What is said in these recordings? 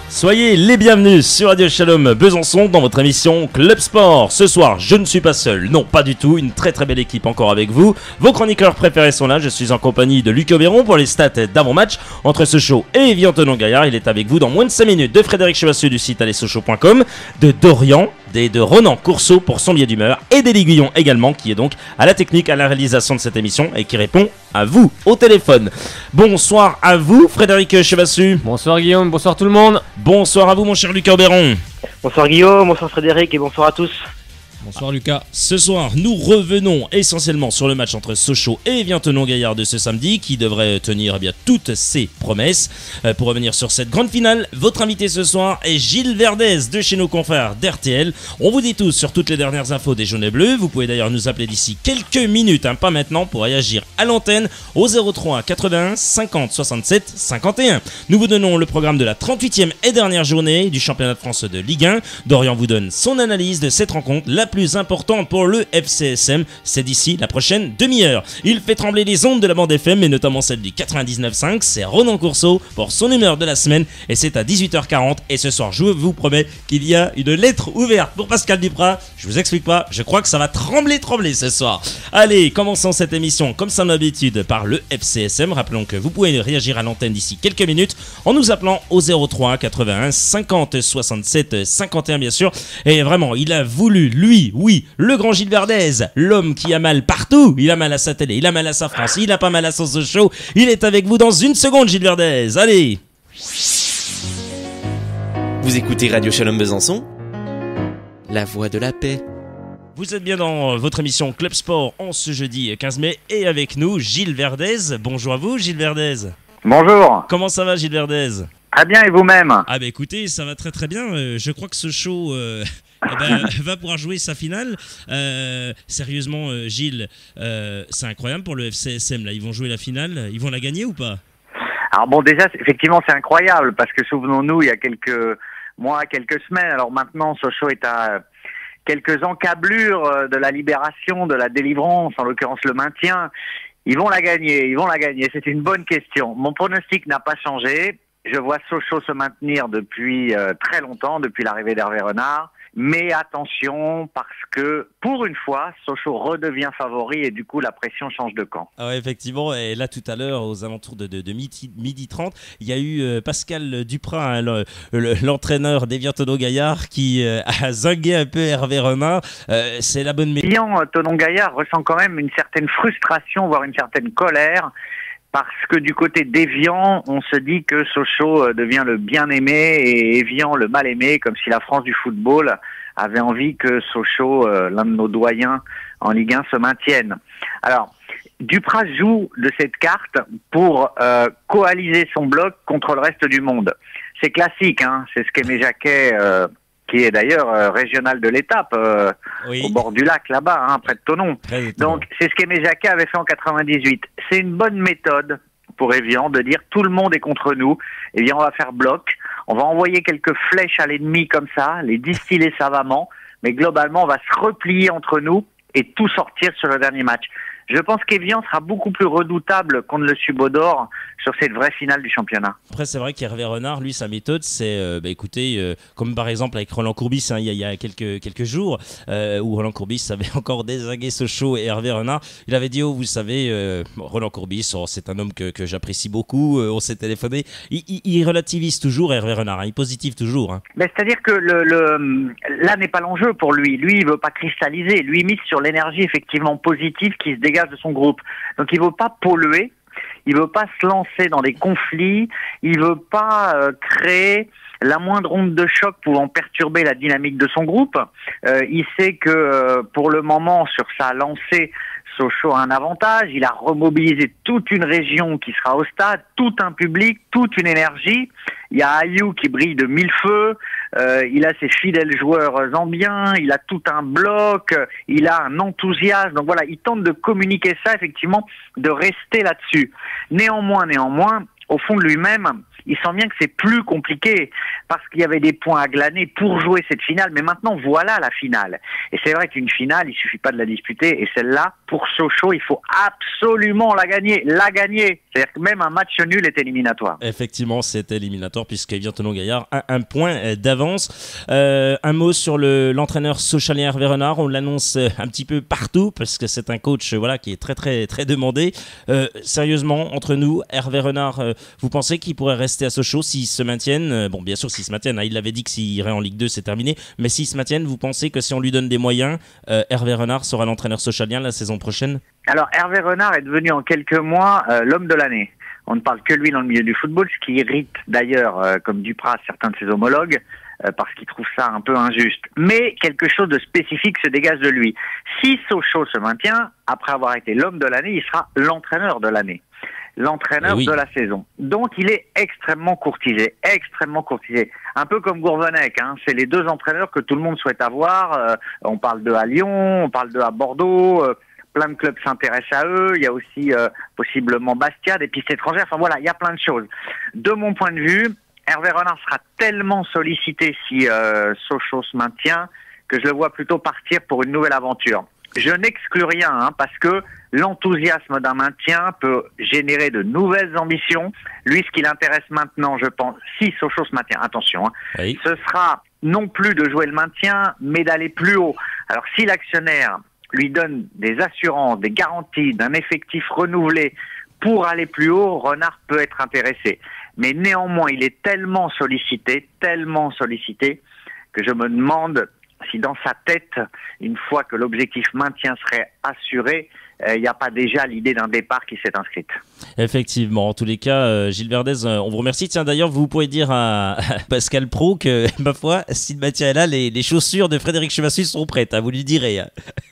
Soyez les bienvenus sur Radio Shalom Besançon dans votre émission Club Sport. Ce soir, je ne suis pas seul, non pas du tout, une très très belle équipe encore avec vous. Vos chroniqueurs préférés sont là, je suis en compagnie de Luc Auberon pour les stats d'avant-match entre Sochaux et Évian-Thonon-Gaillard. Il est avec vous dans moins de 5 minutes, de Frédéric Chevassieux du site allezsochaux.com, de Dorian, de Ronan Courceau pour son billet d'humeur et d'Élie Guillon également qui est donc à la technique, à la réalisation de cette émission et qui répond à vous au téléphone. Bonsoir à vous Frédéric Chevassieux. Bonsoir Guillaume, bonsoir tout le monde. Bonsoir à vous mon cher Luc Auberon. Bonsoir Guillaume, bonsoir Frédéric et bonsoir à tous. Bonsoir Lucas. Ce soir, nous revenons essentiellement sur le match entre Sochaux et Évian-Thonon-Gaillard de ce samedi qui devrait tenir bien toutes ses promesses. Pour revenir sur cette grande finale, votre invité ce soir est Gilles Verdez de chez nos confrères d'RTL. On vous dit tous sur toutes les dernières infos des jaunes et bleus. Vous pouvez d'ailleurs nous appeler d'ici quelques minutes, pas maintenant, pour réagir à l'antenne au 03 81 50 67 51. Nous vous donnons le programme de la 38e et dernière journée du championnat de France de Ligue 1. Dorian vous donne son analyse de cette rencontre, la plus importante pour le FCSM. C'est d'ici la prochaine demi-heure. Il fait trembler les ondes de la bande FM, mais notamment celle du 99.5. C'est Ronan Courceau pour son humeur de la semaine et c'est à 18h40. Et ce soir, je vous promets qu'il y a une lettre ouverte pour Pascal Duprat. Je vous explique pas, je crois que ça va trembler ce soir. Allez, commençons cette émission comme ça d'habitude par le FCSM. Rappelons que vous pouvez réagir à l'antenne d'ici quelques minutes en nous appelant au 03 81 50 67 51 bien sûr. Et vraiment, il a voulu, lui, oui, le grand Gilles Verdez, l'homme qui a mal partout. Il a mal à sa télé, il a mal à sa France, il a pas mal à son Sochaux. Il est avec vous dans une seconde, Gilles Verdez. Allez. Vous écoutez Radio Shalom Besançon, la voix de la paix. Vous êtes bien dans votre émission Club Sport en ce jeudi 15 mai et avec nous Gilles Verdez. Bonjour à vous Gilles Verdez. Bonjour. Comment ça va Gilles Verdez? Très bien et vous-même? Ah bah écoutez, ça va très très bien. Je crois que Sochaux va pouvoir jouer sa finale. Sérieusement Gilles, c'est incroyable pour le FCSM là. Ils vont jouer la finale, ils vont la gagner ou pas? Alors bon, déjà effectivement c'est incroyable parce que souvenons-nous il y a quelques mois, quelques semaines, alors maintenant Sochaux est à quelques encablures de la libération, de la délivrance, en l'occurrence le maintien. Ils vont la gagner, c'est une bonne question. Mon pronostic n'a pas changé. Je vois Sochaux se maintenir depuis très longtemps, depuis l'arrivée d'Hervé Renard. Mais attention, parce que pour une fois, Sochaux redevient favori et du coup la pression change de camp. Ah ouais, effectivement, et là tout à l'heure, aux alentours de midi 30, il y a eu Pascal Duprat, l'entraîneur d'Évian-Thonon-Gaillard, qui a zingué un peu Hervé Renard. C'est la bonne méthode. Évian-Thonon-Gaillard ressent quand même une certaine frustration, voire une certaine colère. Parce que du côté d'Évian, on se dit que Sochaux devient le bien-aimé et Évian le mal-aimé, comme si la France du football avait envie que Sochaux, l'un de nos doyens en Ligue 1, se maintienne. Alors, Duprat joue de cette carte pour coaliser son bloc contre le reste du monde. C'est classique, hein, c'est ce qu'Aimé Jacquet... qui est d'ailleurs régional de l'étape, oui, au bord du lac, là-bas, hein, près de Thonon. Donc, c'est ce qu'Aimé Jacquet avait fait en 98. C'est une bonne méthode pour Évian de dire tout le monde est contre nous. Eh bien, on va faire bloc. On va envoyer quelques flèches à l'ennemi comme ça, les distiller savamment. Mais globalement, on va se replier entre nous et tout sortir sur le dernier match. Je pense qu'Évian sera beaucoup plus redoutable qu'on ne le subodore sur cette vraie finale du championnat. Après, c'est vrai qu'Hervé Renard, lui, sa méthode, c'est, écoutez, comme par exemple avec Roland Courbis, hein, il y a quelques jours, où Roland Courbis avait encore dézingué Sochaux et Hervé Renard, il avait dit, oh, vous savez, Roland Courbis, c'est un homme que j'apprécie beaucoup, on s'est téléphoné. Il relativise toujours Hervé Renard, hein, il positive toujours. Hein. Mais c'est-à-dire que là n'est pas l'enjeu pour lui. Lui, il veut pas cristalliser. Lui, il mise sur l'énergie effectivement positive qui se dégage de son groupe. Donc il veut pas polluer, il veut pas se lancer dans des conflits, il veut pas créer la moindre onde de choc pouvant perturber la dynamique de son groupe. Il sait que pour le moment, sur sa lancée, Sochaux a un avantage. Il a remobilisé toute une région qui sera au stade, tout un public, toute une énergie. Il y a Ayou qui brille de mille feux. Il a ses fidèles joueurs zambiens. Il a tout un bloc. Il a un enthousiasme. Donc voilà, il tente de communiquer ça, effectivement, de rester là-dessus. Néanmoins, au fond de lui-même, il sent bien que c'est plus compliqué parce qu'il y avait des points à glaner pour jouer cette finale. Mais maintenant, voilà la finale. Et c'est vrai qu'une finale, il suffit pas de la disputer. Et celle-là, pour Sochaux, il faut absolument la gagner. La gagner. C'est-à-dire que même un match nul est éliminatoire. Effectivement, c'est éliminatoire puisqu'Evian Thonon-Gaillard a un point d'avance. Un mot sur l'entraîneur sochalien Hervé Renard. On l'annonce un petit peu partout parce que c'est un coach qui est très très très demandé. Sérieusement, entre nous, Hervé Renard, vous pensez qu'il pourrait rester à Sochaux s'ils se maintiennent? Bon, bien sûr, s'ils se maintiennent, il l'avait dit que s'il irait en Ligue 2, c'est terminé. Mais s'ils se maintiennent, vous pensez que si on lui donne des moyens, Hervé Renard sera l'entraîneur sochalien la saison prochaine? Alors, Hervé Renard est devenu en quelques mois l'homme de l'année. On ne parle que lui dans le milieu du football, ce qui irrite d'ailleurs, comme Dupraz, certains de ses homologues, parce qu'ils trouvent ça un peu injuste. Mais quelque chose de spécifique se dégage de lui. Si Sochaux se maintient, après avoir été l'homme de l'année, il sera l'entraîneur de l'année. L'entraîneur de la saison. Donc il est extrêmement courtisé. Un peu comme Gourvenec, c'est les deux entraîneurs que tout le monde souhaite avoir. On parle d'eux à Lyon, on parle d'eux à Bordeaux, plein de clubs s'intéressent à eux, il y a aussi possiblement Bastia, des pistes étrangères, enfin voilà, il y a plein de choses. De mon point de vue, Hervé Renard sera tellement sollicité si Sochaux se maintient que je le vois plutôt partir pour une nouvelle aventure. Je n'exclus rien, parce que l'enthousiasme d'un maintien peut générer de nouvelles ambitions. Lui, ce qui l'intéresse maintenant, je pense, si Sochaux se maintient, attention, ce sera non plus de jouer le maintien, mais d'aller plus haut. Alors, si l'actionnaire lui donne des assurances, des garanties d'un effectif renouvelé pour aller plus haut, Renard peut être intéressé. Mais néanmoins, il est tellement sollicité, que je me demande si dans sa tête, une fois que l'objectif maintien serait assuré, il n'y a pas déjà l'idée d'un départ qui s'est inscrite. Effectivement, en tous les cas, Gilles Verdez, on vous remercie. Tiens, d'ailleurs, vous pouvez dire à Pascal Pro que, ma foi, si le maintien est là, les chaussures de Frédéric Chevassus sont prêtes, vous lui direz.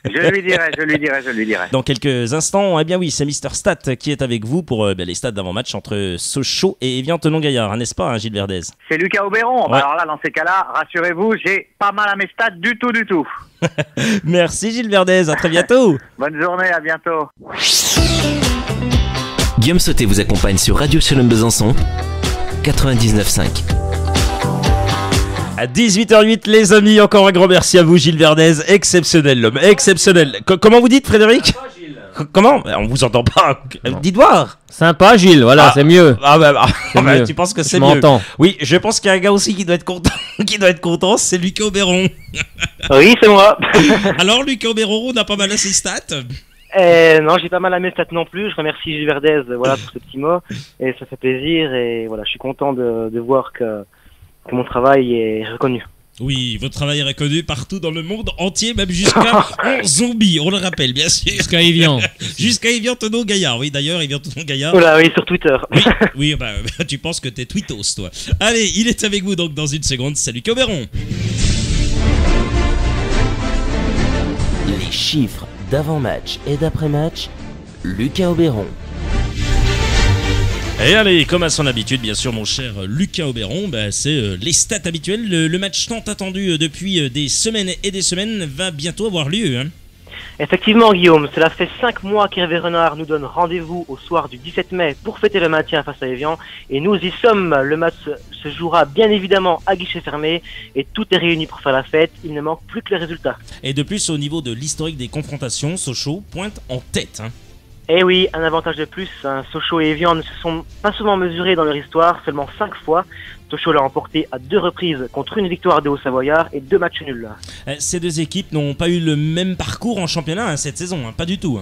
Je lui dirai. Dans quelques instants, eh bien oui, c'est Mister Stat qui est avec vous pour les stats d'avant-match entre Sochaux et Evian Thonon-Gaillard, n'est-ce pas, Gilles Verdez? C'est Lucas Auberon. Ouais. Alors là, dans ces cas-là, rassurez-vous, j'ai pas mal à mes stats du tout. Merci Gilles Verdez, à très bientôt. Bonne journée, à bientôt. Guillaume Sauté vous accompagne sur Radio Shalom Besançon 99.5. À 18h08 les amis, encore un grand merci à vous Gilles Verdez, exceptionnel l'homme, exceptionnel. Comment vous dites Frédéric? Comment? On vous entend pas. Dites voir. Sympa Gilles, voilà, c'est mieux. Mieux. Tu penses que c'est mieux? Oui, je pense qu'il y a un gars aussi qui doit être content, c'est Lucas Auberon. Oui, c'est moi. Alors Lucas Auberon, on a pas mal à ses stats. Non, j'ai pas mal à mes stats non plus. Je remercie Gilles Verdez pour ce petit mot. Et ça fait plaisir. Et voilà, je suis content de voir que mon travail est reconnu. Oui, votre travail est reconnu partout dans le monde entier, même jusqu'à Zombie, on le rappelle, bien sûr. Jusqu'à Evian. Jusqu'à Evian Thonon-Gaillard, oui, d'ailleurs, Evian Thonon-Gaillard. Oula, oui, sur Twitter. Oui, tu penses que t'es tweetos, toi. Allez, il est avec vous donc dans une seconde. Salut, Coberon. Les chiffres d'avant-match et d'après-match, Lucas Auberon. Et allez, comme à son habitude, bien sûr, mon cher Lucas Auberon, c'est les stats habituelles. Le match tant attendu depuis des semaines et des semaines va bientôt avoir lieu. Effectivement, Guillaume, cela fait 5 mois qu'Hervé Renard nous donne rendez-vous au soir du 17 mai pour fêter le maintien face à Evian. Et nous y sommes. Le match se jouera bien évidemment à guichet fermé et tout est réuni pour faire la fête. Il ne manque plus que les résultats. Et de plus, au niveau de l'historique des confrontations, Sochaux pointe en tête. Eh oui, un avantage de plus, Sochaux et Evian ne se sont pas souvent mesurés dans leur histoire, seulement 5 fois. Sochaux l'a remporté à 2 reprises contre une victoire des Hauts-Savoyards et 2 matchs nuls. Ces deux équipes n'ont pas eu le même parcours en championnat cette saison, pas du tout.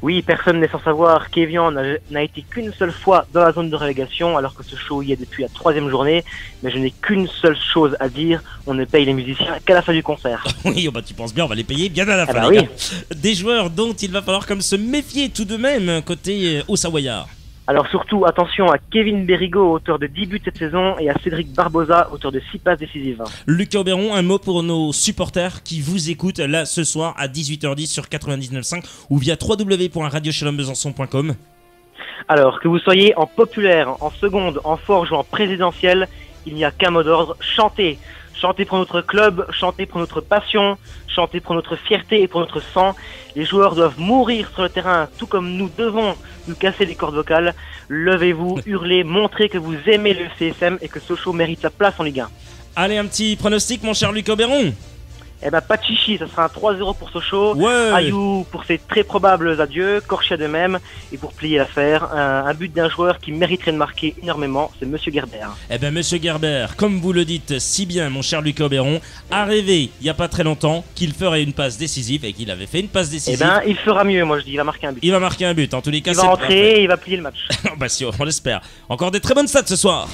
Oui, personne n'est sans savoir qu'Evian n'a été qu'une seule fois dans la zone de relégation, alors que Sochaux y est depuis la 3e journée. Mais je n'ai qu'une seule chose à dire, on ne paye les musiciens qu'à la fin du concert. Oui, tu penses bien, on va les payer bien à la fin. Oui. Des joueurs dont il va falloir comme se méfier tout de même côté Hauts-Savoyards. Alors surtout, attention à Kevin Berrigo, auteur de 10 buts cette saison, et à Cédric Barbosa, auteur de 6 passes décisives. Lucas Auberon, un mot pour nos supporters qui vous écoutent là ce soir à 18h10 sur 99.5 ou via www.radiochalombesançon.com. Alors, que vous soyez en populaire, en seconde, en forge ou en présidentielle, il n'y a qu'un mot d'ordre, chantez. Chantez pour notre club, chantez pour notre passion, chantez pour notre fierté et pour notre sang. Les joueurs doivent mourir sur le terrain, tout comme nous devons nous casser les cordes vocales. Levez-vous, hurlez, montrez que vous aimez le FCSM et que Sochaux mérite sa place en Ligue 1. Allez, un petit pronostic, mon cher Luc Auberon. Eh ben, pas de chichi, ça sera un 3-0 pour Sochaux. Ouais. Ayou pour ses très probables adieux, Corchia de même. Et pour plier l'affaire, un but d'un joueur qui mériterait de marquer énormément, c'est Monsieur Gerber. Eh ben, Monsieur Gerber, comme vous le dites si bien, mon cher Luc Auberon, a rêvé il n'y a pas très longtemps qu'il ferait une passe décisive et qu'il avait fait une passe Eh décisive. ben, il fera mieux, moi je dis, il va marquer un but. Il va marquer un but, en tous les cas, Il va rentrer et il va plier le match. Bah si, on l'espère. Encore des très bonnes stats ce soir.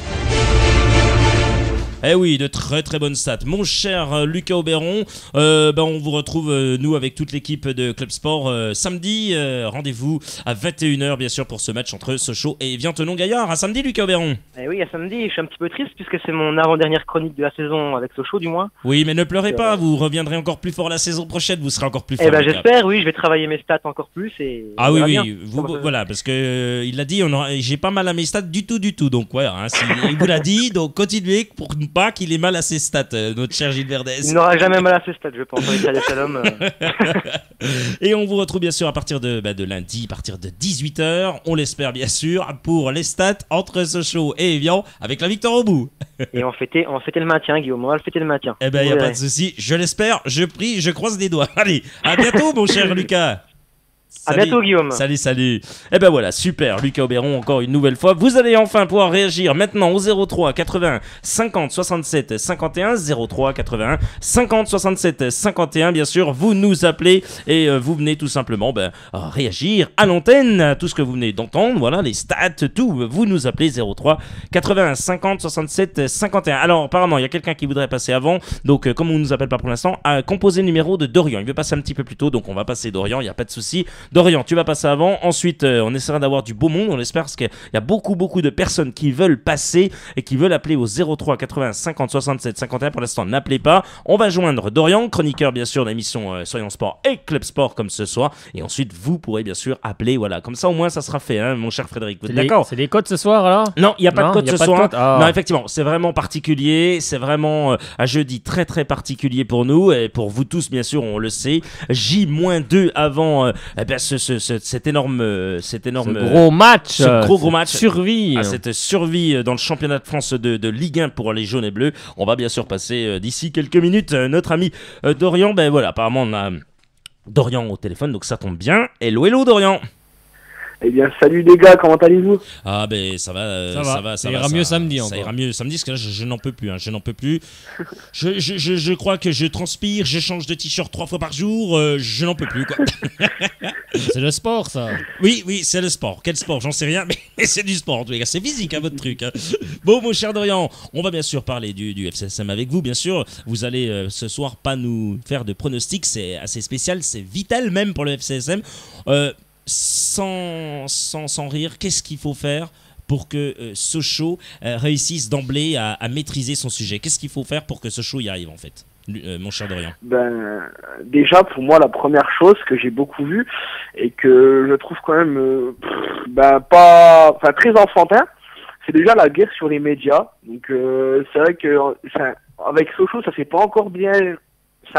Eh oui, de très très bonnes stats. Mon cher Lucas Auberon, on vous retrouve, nous, avec toute l'équipe de Club Sport samedi. Rendez-vous à 21h, bien sûr, pour ce match entre Sochaux et Viantenon-Gaillard. À samedi, Lucas Auberon. Eh oui, à samedi, je suis un petit peu triste puisque c'est mon avant-dernière chronique de la saison avec Sochaux, du moins. Oui, mais ne pleurez pas, vous reviendrez encore plus fort la saison prochaine, vous serez encore plus fort. Eh ben, Lucas. j'espère, oui, je vais travailler mes stats encore plus. Et Ah on oui, verra oui, bien. voilà, parce que il l'a dit, j'ai pas mal à mes stats du tout. Donc, ouais, hein, il vous l'a dit, donc continuez pour ne pas qu'il ait mal à ses stats, notre cher Gilles Verdès. Il n'aura jamais mal à ses stats, je pense, avec Radio Shalom. Et on vous retrouve bien sûr à partir de lundi, à partir de 18h, on l'espère bien sûr, pour les stats entre Sochaux et Evian, avec la victoire au bout. Et on fêtait le maintien, Guillaume, on va le fêter le maintien. Eh ben, Vous y a pas verrez. de souci, je l'espère, je prie, je croise les doigts. Allez, à bientôt mon cher Lucas. À Salut. bientôt, Guillaume. Salut. Et ben voilà, super, Lucas Auberon encore une nouvelle fois. Vous allez enfin pouvoir réagir maintenant au 03 81 50 67 51 03 81 50 67 51. Bien sûr, vous nous appelez et vous venez tout simplement réagir à l'antenne, tout ce que vous venez d'entendre, voilà, les stats, tout. Vous nous appelez 03 81 50 67 51. Alors apparemment, il y a quelqu'un qui voudrait passer avant, donc comme on ne nous appelle pas pour l'instant, à composer le numéro de Dorian. Il veut passer un petit peu plus tôt, donc on va passer Dorian, il n'y a pas de souci. Dorian, tu vas passer avant. Ensuite, on essaiera d'avoir du beau monde. On l'espère parce qu'il y a beaucoup de personnes qui veulent passer et qui veulent appeler au 03 80 50 67 51. Pour l'instant, n'appelez pas. On va joindre Dorian, chroniqueur bien sûr de l'émission Soyons Sport et Club Sport comme ce soir. Et ensuite, vous pourrez bien sûr appeler. Voilà, comme ça au moins ça sera fait, hein, mon cher Frédéric. Vous êtes d'accord? C'est les codes ce soir alors? Non, il n'y a pas de code y a ce pas de soir. code. Ah. Non, effectivement, c'est vraiment particulier. C'est vraiment un jeudi très très particulier pour nous et pour vous tous, bien sûr, on le sait. J-2 avant cet énorme Ce gros match. ce gros match. Survie. À cette survie dans le championnat de France de Ligue 1 pour les jaunes et bleus. On va bien sûr passer d'ici quelques minutes notre ami Dorian. Ben voilà, apparemment on a Dorian au téléphone, donc ça tombe bien. Hello Dorian. Eh bien, salut les gars, comment allez-vous? Ah ben ça va. Ça ira mieux samedi Ça encore. ira mieux samedi parce que là je n'en peux plus, je n'en peux plus. Je crois que je transpire, je change de t-shirt 3 fois par jour, je n'en peux plus quoi. C'est le sport ça. Oui, c'est le sport. Quel sport? J'en sais rien, mais c'est du sport en tous les cas. C'est physique, hein, votre truc. Hein. Bon, mon cher Dorian, on va bien sûr parler du FCSM avec vous, bien sûr. Vous allez ce soir pas nous faire de pronostics, c'est assez spécial, c'est vital même pour le FCSM. Sans rire, qu'est-ce qu'il faut faire pour que Sochaux réussisse d'emblée à maîtriser son sujet? Qu'est-ce qu'il faut faire pour que Sochaux y arrive en fait, mon cher Dorian? Ben, déjà, pour moi, la première chose que j'ai beaucoup vue et que je trouve quand même très enfantin, c'est déjà la guerre sur les médias. Donc, c'est vrai que avec Sochaux, ça n'a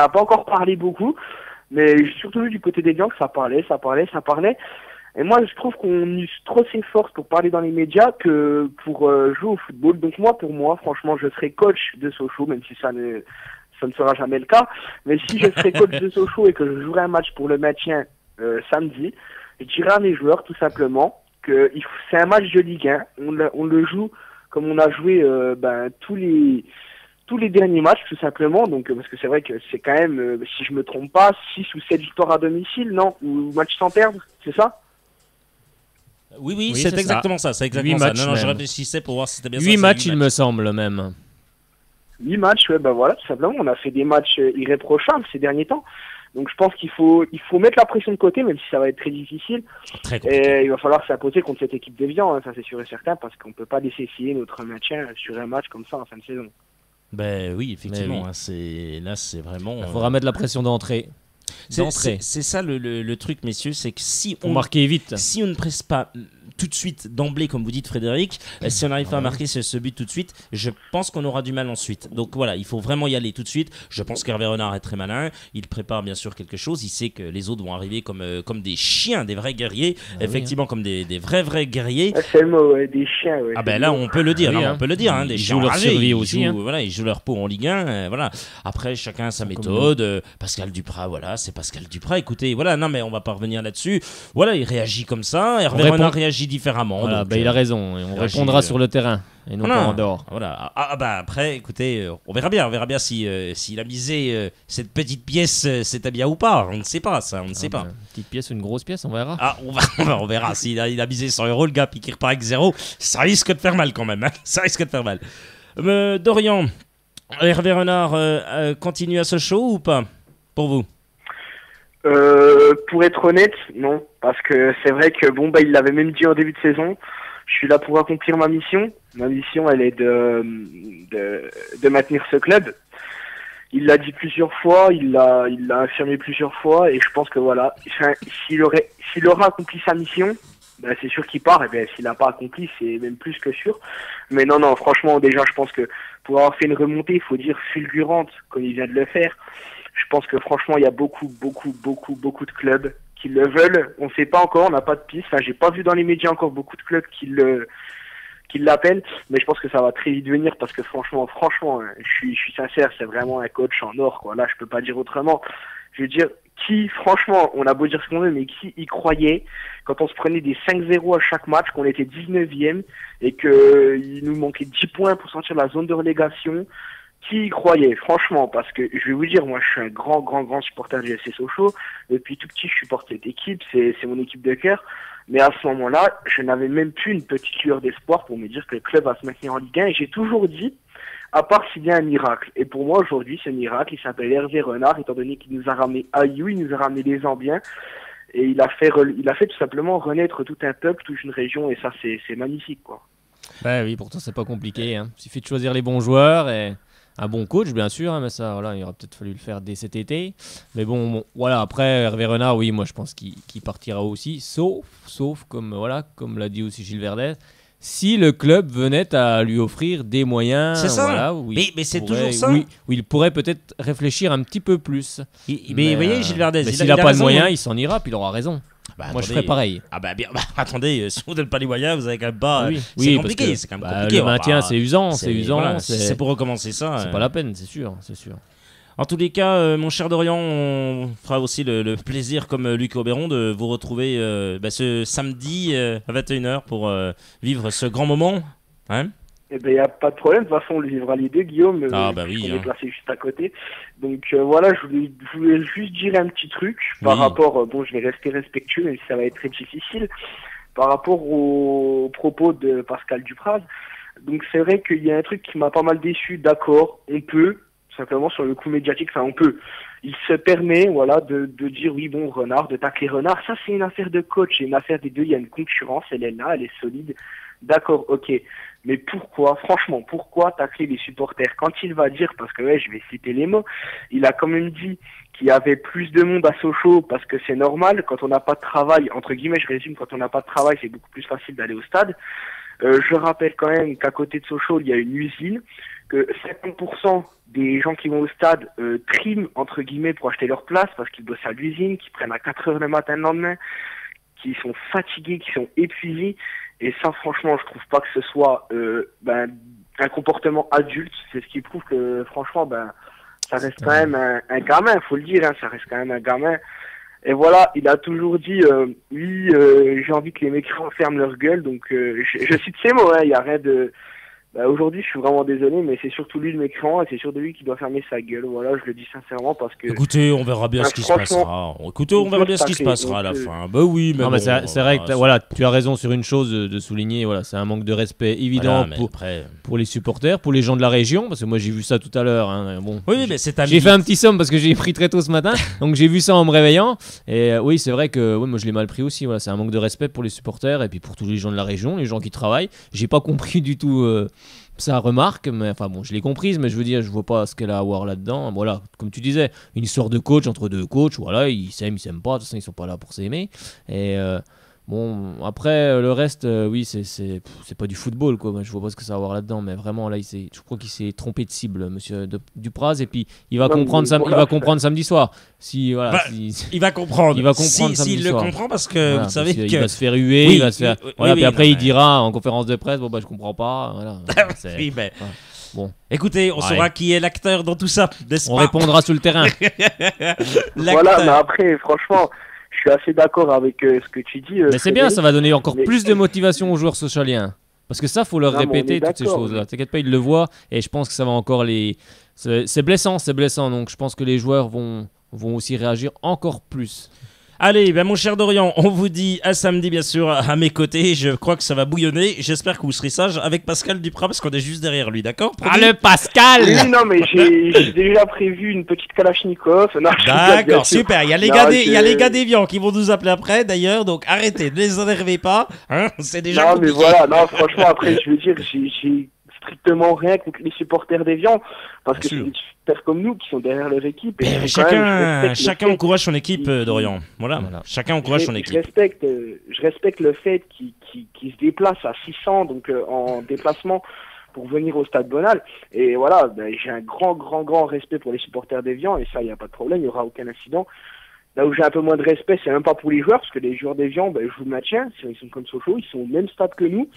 pas encore parlé beaucoup. Mais j'ai surtout vu du côté des gens que ça parlait. Et moi, je trouve qu'on use trop ses forces pour parler dans les médias que pour jouer au football. Donc pour moi, franchement, je serai coach de Sochaux, même si ça ne sera jamais le cas. Mais si je serai coach de Sochaux et que je jouerai un match pour le maintien samedi, je dirai à mes joueurs tout simplement que c'est un match de Ligue 1. On le joue comme on a joué tous les derniers matchs tout simplement, donc parce que c'est vrai que c'est quand même, si je me trompe pas, 6 ou 7 victoires à domicile, non? Ou match sans perdre, c'est ça? Oui, c'est exactement ça. C'est exactement 8 ça. matchs Non, je même. réfléchissais pour voir si c'était bien 8 ça. matchs il me semble même. 8 matchs, ouais, ben voilà, tout simplement, on a fait des matchs irréprochables ces derniers temps. Donc je pense qu'il faut mettre la pression de côté, même si ça va être très difficile. Très compliqué. Et il va falloir s'imposer contre cette équipe d'Evian, hein, ça c'est sûr et certain, parce qu'on peut pas laisser essayer notre maintien sur un match comme ça en fin de saison. Ben oui, effectivement. Mais oui. Hein, c'est vraiment. Il faudra mettre la pression d'entrée. C'est ça le truc, messieurs, c'est que si on marquait vite, si on ne presse pas tout de suite d'emblée, comme vous dites Frédéric, si on n'arrive pas à marquer ce but tout de suite, je pense qu'on aura du mal ensuite. Donc voilà, il faut vraiment y aller tout de suite. Je pense qu'Hervé Renard est très malin, il prépare bien sûr quelque chose, il sait que les autres vont arriver comme des chiens, des vrais guerriers, effectivement comme des vrais guerriers. C'est le mot, des chiens. Ouais, ah ben là on peut le dire, oui, on peut le dire, des chiens jouent leur survie aussi. Voilà, ils jouent leur peau en Ligue 1, voilà. Après chacun a sa méthode. Pascal Duprat, voilà, c'est Pascal Duprat. Écoutez, voilà, non mais on va pas revenir là-dessus. Voilà, il réagit comme ça. Hervé Renard réagit différemment. Voilà, donc, il a raison. Et on répondra sur le terrain et non pas en dehors. Voilà. Après, écoutez, on verra bien s'il a misé cette petite pièce, c'était bien ou pas. On ne sait pas ça, on ne sait pas. Une petite pièce ou une grosse pièce, on verra. On verra. S'il a misé 100 €, le gars, puis qu'il repart avec 0, ça risque de faire mal quand même. Hein. Ça risque de faire mal. Dorian, Hervé Renard continue à ce show ou pas pour vous? Pour être honnête, non, parce que c'est vrai que il l'avait même dit en début de saison. Je suis là pour accomplir ma mission. Ma mission, elle est de maintenir ce club. Il l'a dit plusieurs fois, il l'a affirmé plusieurs fois, et je pense que voilà, s'il aura accompli sa mission, ben c'est sûr qu'il part. Et ben s'il n'a pas accompli, c'est même plus que sûr. Mais non, franchement, déjà, je pense que pour avoir fait une remontée, il faut dire fulgurante, comme il vient de le faire. Je pense que franchement, il y a beaucoup de clubs qui le veulent. On ne sait pas encore, on n'a pas de piste. Enfin, j'ai pas vu dans les médias encore beaucoup de clubs qui l'appellent, mais je pense que ça va très vite venir parce que franchement, je suis sincère, c'est vraiment un coach en or, quoi. Là, je peux pas dire autrement. Je veux dire, franchement, on a beau dire ce qu'on veut, mais qui y croyait quand on se prenait des 5-0 à chaque match, qu'on était 19e et qu'il nous manquait 10 points pour sortir de la zone de relégation? Qui y croyait, franchement, parce que je vais vous dire, moi je suis un grand supporter du FC Sochaux. Depuis tout petit, je supporte cette équipe, c'est mon équipe de cœur. Mais à ce moment-là, je n'avais même plus une petite lueur d'espoir pour me dire que le club va se maintenir en Ligue 1. Et j'ai toujours dit, à part s'il y a un miracle. Et pour moi, aujourd'hui, ce miracle, il s'appelle Hervé Renard, étant donné qu'il nous a ramené Ayou, il nous a ramené les Zambiens. Et il a fait tout simplement renaître tout un peuple, toute une région. Et ça, c'est magnifique, quoi. Bah oui, pourtant, c'est pas compliqué. Hein. Il suffit de choisir les bons joueurs et un bon coach, bien sûr, hein, mais ça, voilà, il aurait peut-être fallu le faire dès cet été. Mais bon, voilà, après, Hervé Renard, oui, moi, je pense qu'il partira aussi, sauf comme l'a dit aussi Gilles Verdez, si le club venait à lui offrir des moyens. C'est ça, voilà, mais c'est toujours ça. Oui, il pourrait peut-être réfléchir un petit peu plus. Mais vous voyez, Gilles Verdez, s'il n'a pas de moyens, il s'en ira, puis il aura raison. Moi, je ferais pareil. Attendez, si vous ne donnez pas les moyens, vous avez quand même pas. Oui, c'est compliqué, c'est quand même compliqué. Le maintien, c'est usant, voilà, c'est pour recommencer ça. C'est pas la peine, c'est sûr. En tous les cas, mon cher Dorian, on fera aussi le plaisir, comme Luc Oberon, de vous retrouver ce samedi à 21h pour vivre ce grand moment. Hein? Eh ben, il n'y a pas de problème. De toute façon, on le vivra les deux, Guillaume. Oui. On est placé juste à côté. Donc, voilà, je voulais juste dire un petit truc par rapport, je vais rester respectueux, mais ça va être très difficile, par rapport aux propos de Pascal Dupraz. Donc, c'est vrai qu'il y a un truc qui m'a pas mal déçu. D'accord, on peut, simplement sur le coup médiatique, on peut. Il se permet, de dire Renard, de tacler Renard. Ça, c'est une affaire de coach, c'est une affaire des deux. Il y a une concurrence, elle est là, elle est solide. D'accord, ok. Mais pourquoi tacler les supporters? Quand il va dire, parce que je vais citer les mots, il a quand même dit qu'il y avait plus de monde à Sochaux parce que c'est normal. Quand on n'a pas de travail, entre guillemets, je résume, quand on n'a pas de travail, c'est beaucoup plus facile d'aller au stade. Je rappelle quand même qu'à côté de Sochaux, il y a une usine, que 50% des gens qui vont au stade triment, entre guillemets, pour acheter leur place parce qu'ils bossent à l'usine, qu'ils prennent à 4h le matin le lendemain, qui sont fatigués, qui sont épuisés. Et ça, franchement, je trouve pas que ce soit un comportement adulte. C'est ce qui prouve que, franchement, ça reste quand même un gamin, faut le dire, ça reste quand même un gamin. Et voilà, il a toujours dit, j'ai envie que les mécréants ferment leur gueule. Donc, je cite ces mots, il y a rien de... aujourd'hui, je suis vraiment désolé, mais c'est surtout lui le mécréant et c'est surtout lui qui doit fermer sa gueule. Voilà, je le dis sincèrement parce que... Écoutez, on verra bien ce qui se passera. On verra bien ce qui se passera à la fin. Oui, mais non, mais c'est vrai que tu as raison sur une chose de souligner. Voilà, c'est un manque de respect évident pour les supporters, pour les gens de la région, parce que moi j'ai vu ça tout à l'heure. Hein. Bon, oui, mais c'est j'ai fait un petit somme parce que j'ai pris très tôt ce matin, donc j'ai vu ça en me réveillant. Et oui, c'est vrai que moi je l'ai mal pris aussi. Voilà, c'est un manque de respect pour les supporters et puis pour tous les gens de la région, les gens qui travaillent. J'ai pas compris du tout sa remarque, mais enfin bon, je l'ai comprise, mais je veux dire, je vois pas ce qu'elle a à voir là-dedans. Voilà, comme tu disais, une histoire de coach entre deux coachs, voilà, ils s'aiment pas, de toute façon, ils sont pas là pour s'aimer. Et bon, après, le reste, oui, c'est pas du football, quoi. Moi, je vois pas ce que ça a à voir là-dedans, mais vraiment, là, je crois qu'il s'est trompé de cible, monsieur Dupraz, et puis il va comprendre samedi soir. Si, voilà, il va comprendre. Il va comprendre s'il le comprend, parce que voilà, vous savez que... il va se faire huer, Oui, il va se faire... oui, voilà, oui, puis après, non, il dira en conférence de presse, bon, bah, je comprends pas, voilà. Oui, mais... Voilà. Bon. Écoutez, on saura qui est l'acteur dans tout ça, n'est-ce On pas? répondra sur le terrain. Voilà, mais après, franchement, je suis assez d'accord avec ce que tu dis. Mais c'est bien, Frédéric. ça va donner encore Mais- plus de motivation aux joueurs sochaliens. Parce que ça, faut leur Non, mais on répéter est toutes ces d'accord. choses-là. T'inquiète pas, ils le voient. Et je pense que ça va encore les... C'est blessant. Donc je pense que les joueurs vont aussi réagir encore plus. Allez, ben mon cher Dorian, on vous dit à samedi, bien sûr, à mes côtés. Je crois que ça va bouillonner. J'espère que vous serez sage avec Pascal Dupraz, parce qu'on est juste derrière lui, d'accord? Ah, le Pascal! Oui, non, mais j'ai déjà prévu une petite Kalachnikov. Non, je rigole, bien D'accord, sûr. super. Il y a les Non, gars il y a je- les gars d'Evian qui vont nous appeler après, d'ailleurs. Donc arrêtez, ne les énervez pas. Hein, c'est déjà Non, mais compliqué. voilà, non, franchement, après, je veux dire, j'ai strictement rien contre les supporters d'Evian, parce que Bien c'est sûr. des supporters comme nous qui sont derrière leur équipe. Et Mais quand même, je respecte chacun le fait encourage son équipe, qu'il- Dorian. Voilà. Chacun encourage son je équipe. je respecte le fait qu'ils se déplacent à 600, donc en déplacement, pour venir au Stade Bonal. Et voilà, ben, j'ai un grand respect pour les supporters d'Evian, et ça, il n'y a pas de problème, il n'y aura aucun incident. Là où j'ai un peu moins de respect, c'est même pas pour les joueurs, parce que les joueurs d'Evian, ben, je vous le maintiens, ils sont comme Sochaux, ils sont au même stade que nous.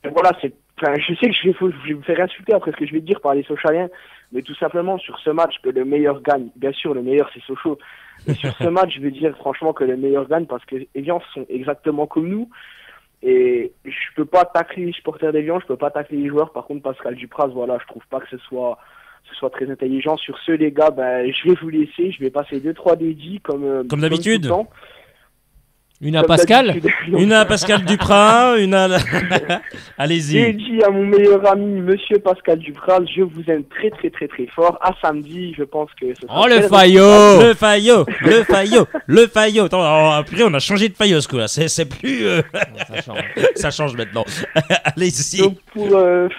Et voilà, je sais que je vais me faire insulter après ce que je vais dire par les Sochaliens, mais tout simplement sur ce match, que le meilleur gagne. Bien sûr, le meilleur, c'est Sochaux. Mais sur ce match, je veux dire franchement que le meilleur gagne, parce que Evian sont exactement comme nous. Et je peux pas tacler les supporters d'Evian, je peux pas tacler les joueurs. Par contre, Pascal Dupraz, voilà, je trouve pas que ce soit très intelligent. Sur ce, les gars, ben, je vais vous laisser. Je vais passer 2-3 dédits comme d'habitude. tout le temps. Une à Comme Pascal? d'habitude. Une à Pascal Dupraz, une à... Allez-y. Dédié à mon meilleur ami, monsieur Pascal Dupraz, je vous aime très fort. À samedi, je pense que ce sera Oh, le très faillot! Le faillot. Attends, après on a changé de faillot, ce coup-là. C'est plus... Ça change. Ça change maintenant. Allez-y. Donc pour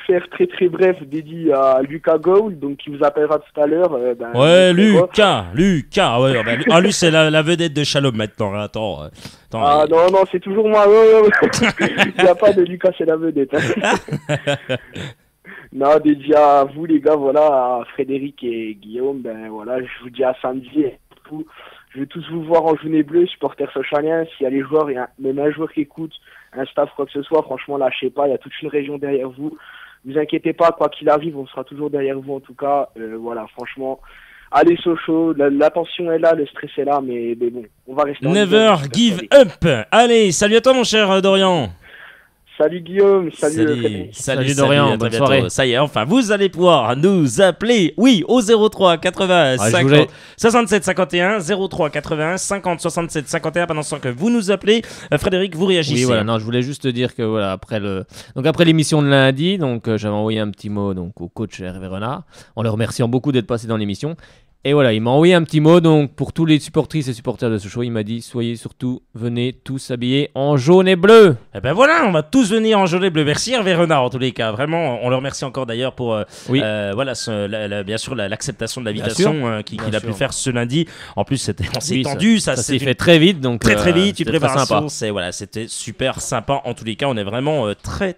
faire très bref, dédié à Lucas Gould, donc qui vous appellera tout à l'heure. Ben, Ouais, le frérot. Lucas. Ouais, ben, lui c'est la vedette de Shalom maintenant. Hein. Attends. Ah non, c'est toujours moi. Ouais. Il n'y a pas de Lucas, c'est la vedette. Hein. Non, dédié à vous les gars, voilà, à Frédéric et Guillaume, ben voilà, je vous dis à samedi. Et tout. Je vais tous vous voir en journée bleue, supporters socialiens. S'il y a les joueurs, il y a même un joueur qui écoute, un staff, quoi que ce soit, franchement, lâchez pas, il y a toute une région derrière vous. Vous inquiétez pas, quoi qu'il arrive, on sera toujours derrière vous en tout cas. Voilà, franchement, allez Sochaux, la tension est là, le stress est là, mais bon, on va rester en Never leader, give j'espère. up. Allez, salut à toi mon cher Dorian. Salut Guillaume, salut Frédéric. Salut Dorian, à très bonne bientôt. soirée. Ça y est, enfin, vous allez pouvoir nous appeler, oui, au 03 80 je 50 voulais- 67 51, 03 80 50 67 51. Pendant ce temps que vous nous appelez, Frédéric, vous réagissez. Oui, voilà, non, je voulais juste te dire que voilà, après l'émission de lundi, donc j'avais envoyé un petit mot donc au coach Hervé Renard, en le remerciant beaucoup d'être passé dans l'émission. Et voilà, il m'a envoyé un petit mot donc pour tous les supportrices et supporters de Sochaux, il m'a dit venez tous habillés en jaune et bleu. Eh ben voilà, on va tous venir en jaune et bleu. Merci Hervé Renard en tous les cas. Vraiment, on le remercie encore d'ailleurs pour voilà, bien sûr l'acceptation de l'invitation qu'il a pu faire ce lundi. En plus, on s'est tendu, ça s'est s'est fait très vite, donc très vite, une c'était très préparation. sympa. C'était super sympa en tous les cas. On est vraiment très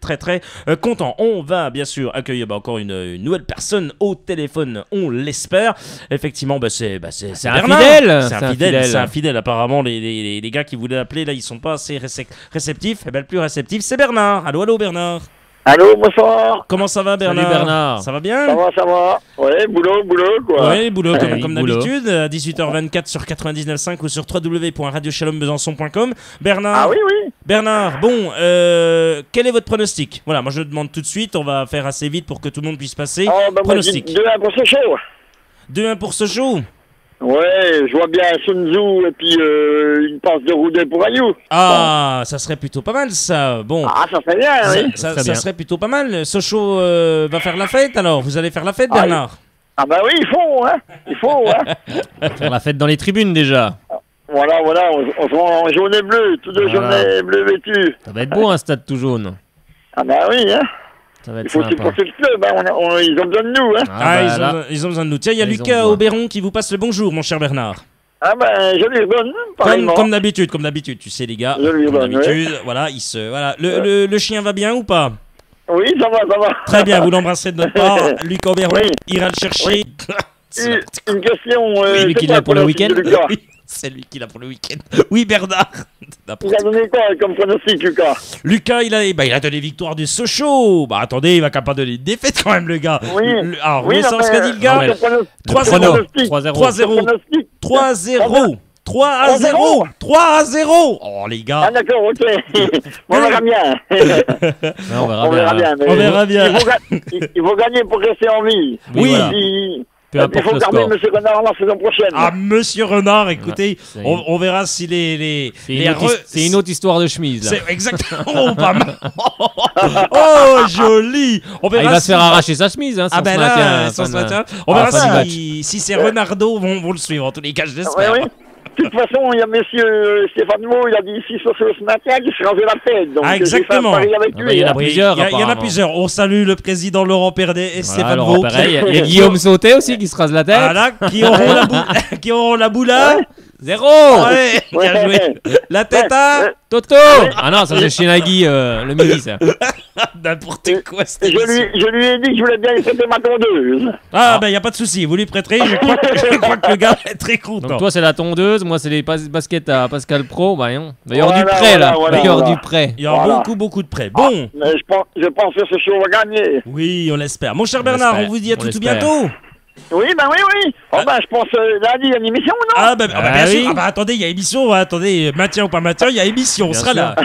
content. On va bien sûr accueillir encore une nouvelle personne au téléphone, on l'espère. Effectivement, c'est un Bernard. fidèle. C'est un fidèle. Apparemment, les gars qui voulaient appeler là, ils sont pas assez réceptifs. Et ben le plus réceptif, c'est Bernard. Allô Bernard. Allô, bonsoir. Comment ça va Bernard? Salut Bernard. Ça va bien? Ça va. Ouais, boulot, quoi. Ouais, boulot comme boulot. d'habitude, à 18h24 sur 99.5 ou sur www.radiochalombesançon.com. Bernard. Ah oui. Bernard, bon, quel est votre pronostic? Voilà, moi je demande tout de suite, on va faire assez vite pour que tout le monde puisse passer. Moi, Pronostic. 2-1 pour Sochaux. 2-1 pour Sochaux. Ouais, je vois bien Sun Tzu et puis une passe de Roudet pour Ayou. Ah, ça serait plutôt pas mal ça. Bon. Ah, ça serait bien, oui. Ça serait plutôt pas mal. Sochaux va faire la fête alors. Vous allez faire la fête, Ah, Bernard? Ah bah oui, il faut, hein. Faire la fête dans les tribunes déjà. Voilà, on joue en jaune et bleu, tous deux Voilà. jaunes et bleu vêtus. Ça va être beau un stade tout jaune. Ah bah oui, hein. Ça va Il être faut sympa. supporter le club, hein. Ils ont besoin de nous. Hein. Ah, bah, là, ils ont besoin de nous. Tiens, il y a Là, ils ont Lucas besoin. Auberon qui vous passe le bonjour, mon cher Bernard. Ah ben, je lui donne, pareillement. Comme d'habitude, tu sais les gars. Je lui Comme donne, d'habitude, voilà, voilà. Le chien va bien ou pas? Oui, ça va. Très bien, vous l'embrasserez de notre part. Lucas Auberon Oui. ira le chercher. Une question. Celui qui c'est quoi l'a pour le pronostic week-end de Lucas Oui, c'est lui qui l'a pour le week-end. Oui, Bernard. Il a donné quoi comme pronostic, Lucas? Lucas, il a donné victoire du Sochaux. Bah attendez, il va quand même pas donner une défaite quand même, le gars. Oui. Alors, vous Oui, voulez savoir ce qu'a dit le gars? non, mais- 3-0. 3-0. 3-0. 3-0. 3-0. Oh, les Ah gars. d'accord, ok. On verra bien. Ouais, on verra On bien. verra bien. mais On verra bien. Il faut gagner pour rester en vie. Oui. voilà. Peu Il importe faut le garder score. M. Renard la saison prochaine. Ah, monsieur Renard, écoutez, c'est on verra si les C'est une autre histoire de chemise, là. C'est exactement. Oh, pas mal. Oh, joli. On verra Il va si- se faire arracher sa chemise, hein, Ah sans ben se là, maintien, sans fin ce de- matin. On Ah, verra fin du si ces Renardos vont le suivre. En tous les cas, je Oui, l'espère. oui. De toute façon, il y a monsieur Stéphane Mo, il a dit si Sochaux se maintient, il se rangeait la tête. Donc, Ah, j'ai fait un exactement. pari avec Ah, bah, lui. il y en a hein. plusieurs, Il y en a apparemment. plusieurs. On salue le président Laurent Perdet et Voilà, Stéphane Laurent Vaux. Perret. Il y a Guillaume Sauté aussi qui se rase la tête. Voilà, qui auront qui auront la boula. 0 Ouais, bien Ouais. joué. La tête à Toto. Ah non, ça c'est chez Nagui le midi, ça. n'importe quoi. cette Et émission. je lui ai dit que je voulais bien lui prêter ma tondeuse. Ah ben y a pas de souci. Vous lui prêterez. Je crois que le gars est très content. Donc toi c'est la tondeuse, moi c'est les baskets à Pascal Pro. Bah non. Il va y avoir Voilà, du prêt là. voilà, Il va y avoir voilà. du prêt. Il y aura Voilà. beaucoup de prêts. Bon, Mais je pense que Sochaux va gagner. oui, on l'espère. Mon cher On Bernard, l'espère. on vous dit à On tout l'espère. bientôt. Oui, ben oui. Oh, ben, je pense lundi, il y a une émission, non? Ah bah, bien Ah sûr. oui. Ah bah attendez, il y a émission. Attendez, maintien ou pas maintien, il y a émission. On Bien sera sûr. là.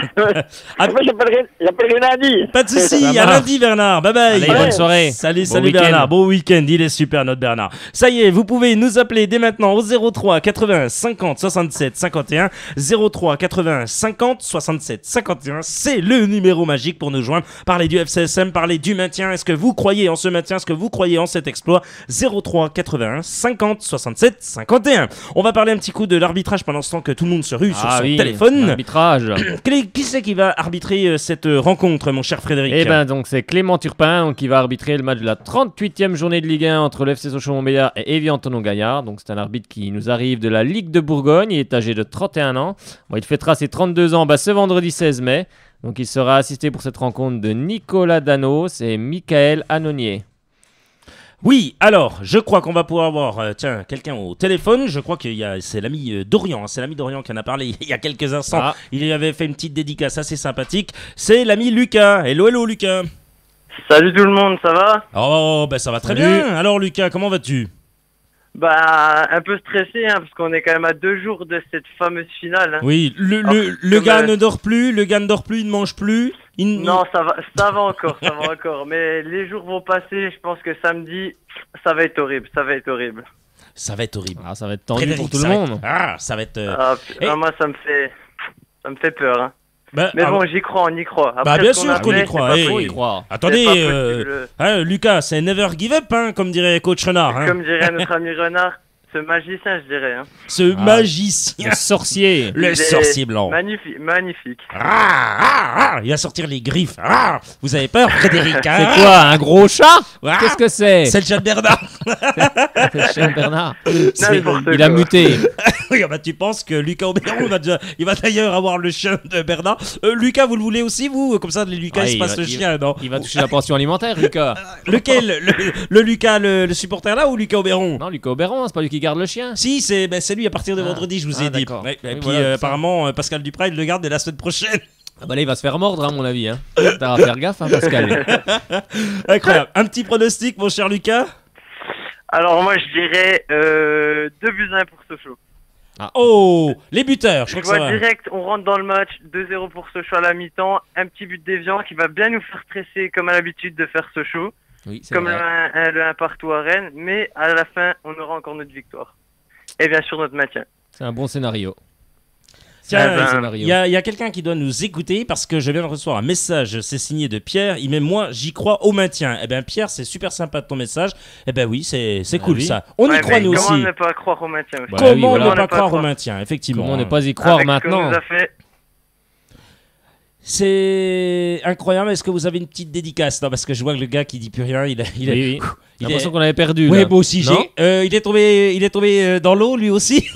Ah, moi, j'appellerai lundi. Pas de souci. Ça À marche. lundi, Bernard. Bye bye. Allez, bonne soirée. Salut, Bon salut week-end. Bernard. Bon week-end. Il est super notre Bernard. Ça y est, vous pouvez nous appeler dès maintenant au 03 80 50 67 51. 03 80 50 67 51. C'est le numéro magique pour nous joindre. Parler du FCSM, parler du maintien. Est-ce que vous croyez en ce maintien? Est-ce que vous croyez en cet exploit? 03 81 50 67 51. On va parler un petit coup de l'arbitrage pendant ce temps que tout le monde se rue sur Ah son oui, téléphone. l'arbitrage. Qui c'est qui va arbitrer cette rencontre, mon cher Frédéric? Eh ben donc c'est Clément Turpin donc, qui va arbitrer le match de la 38e journée de Ligue 1 entre le FC Sochaux-Montbéliard et Évian-Tonon-Gaillard. Donc c'est un arbitre qui nous arrive de la Ligue de Bourgogne. Il est âgé de 31 ans. Bon, il fêtera ses 32 ans ce vendredi 16 mai. Donc il sera assisté pour cette rencontre de Nicolas Danos et Michael Anonier. Oui, alors, je crois qu'on va pouvoir avoir quelqu'un au téléphone. Je crois c'est l'ami Dorian. C'est l'ami Dorian qui en a parlé il y a quelques instants. Ah. Il avait fait une petite dédicace assez sympathique. C'est l'ami Lucas. Hello Lucas. Salut tout le monde, ça va? Oh, ben ça va très Salut. bien. Alors Lucas, comment vas-tu? Bah, un peu stressé, hein, parce qu'on est quand même à 2 jours de cette fameuse finale. Hein. Oui, le comme, gars ne dort plus, il ne mange plus. Non, ça va encore, ça va encore. Mais les jours vont passer, je pense que samedi, ça va être horrible, ça va être horrible. Ça va être horrible. Ah, ça va être tendu Frédéric, pour tout ça le va monde. être- Ah, ça va être... Ah, moi, ça me fait peur. Hein. bah, Mais ah, bon, j'y crois, on y croit. Après, bien ce sûr qu'on y fait, croit, c'est pas eh. Faut y possible. croire. attendez, C'est pas possible. Lucas, c'est never give up, hein, comme dirait Coach Renard. Hein. Comme dirait notre ami Renard, ce magicien, je dirais. Hein. Ce Ah, magicien, Le sorcier. le Il est sorcier blanc. Magnifique, magnifique. Il va sortir les griffes. Vous avez peur, Frédéric? Hein? C'est quoi, un gros chat? Ah, Qu'est-ce que c'est? c'est le chat de Bernard. C'est le chien de Bernard. N'importe Il a quoi. muté. Oui, bah, tu penses que Lucas Auberon il va d'ailleurs avoir le chien de Bernard. Lucas, vous le voulez aussi, vous? Comme ça, les Lucas, Ah, il se il passe va- le chien, non? Il va toucher la pension alimentaire, Lucas. Lequel? Le Lucas, le supporter là, ou Lucas Auberon? Non, Lucas Auberon, c'est pas lui qui garde le chien. Si, c'est lui à partir de Ah. vendredi, je vous Ah, ai dit. d'accord. Ouais, et Oui, puis voilà, c'est ça. apparemment, Pascal Duprat, il le garde dès la semaine prochaine. Ah bah là, il va se faire mordre, à mon avis. Hein. T'as à faire gaffe, hein, Pascal. Incroyable. Un petit pronostic, mon cher Lucas? Alors moi, je dirais 2-1 pour Sochaux. Oh, les buteurs, je Je crois que ça vois va. direct, on rentre dans le match, 2-0 pour Sochaux à la mi-temps, un petit but d'Évian qui va bien nous faire stresser comme à l'habitude de faire Sochaux, Oui, c'est comme vrai. le 1 partout à Rennes, mais à la fin, on aura encore notre victoire. Et bien sûr notre maintien. C'est un bon scénario. Tiens, bon ben, scénario. il y a quelqu'un qui doit nous écouter parce que je viens de recevoir un message, c'est signé de Pierre. Il met moi, j'y crois au maintien. Eh bien, Pierre, c'est super sympa de ton message. Eh ben oui, c'est cool oui. ça. On y Ouais, croit mais nous comment aussi. ne pas croire au maintien aussi Bah Comment oui, voilà. ne pas croire au maintien, effectivement. Comment ne pas y croire Avec ce qu'on maintenant? nous a fait, C'est incroyable. Est-ce que vous avez une petite dédicace? Non, parce que je vois que le gars qui dit plus rien, il Oui. J'ai est... l'impression qu'on avait perdu. Ouais, là. moi aussi. Non Il est tombé dans l'eau lui aussi.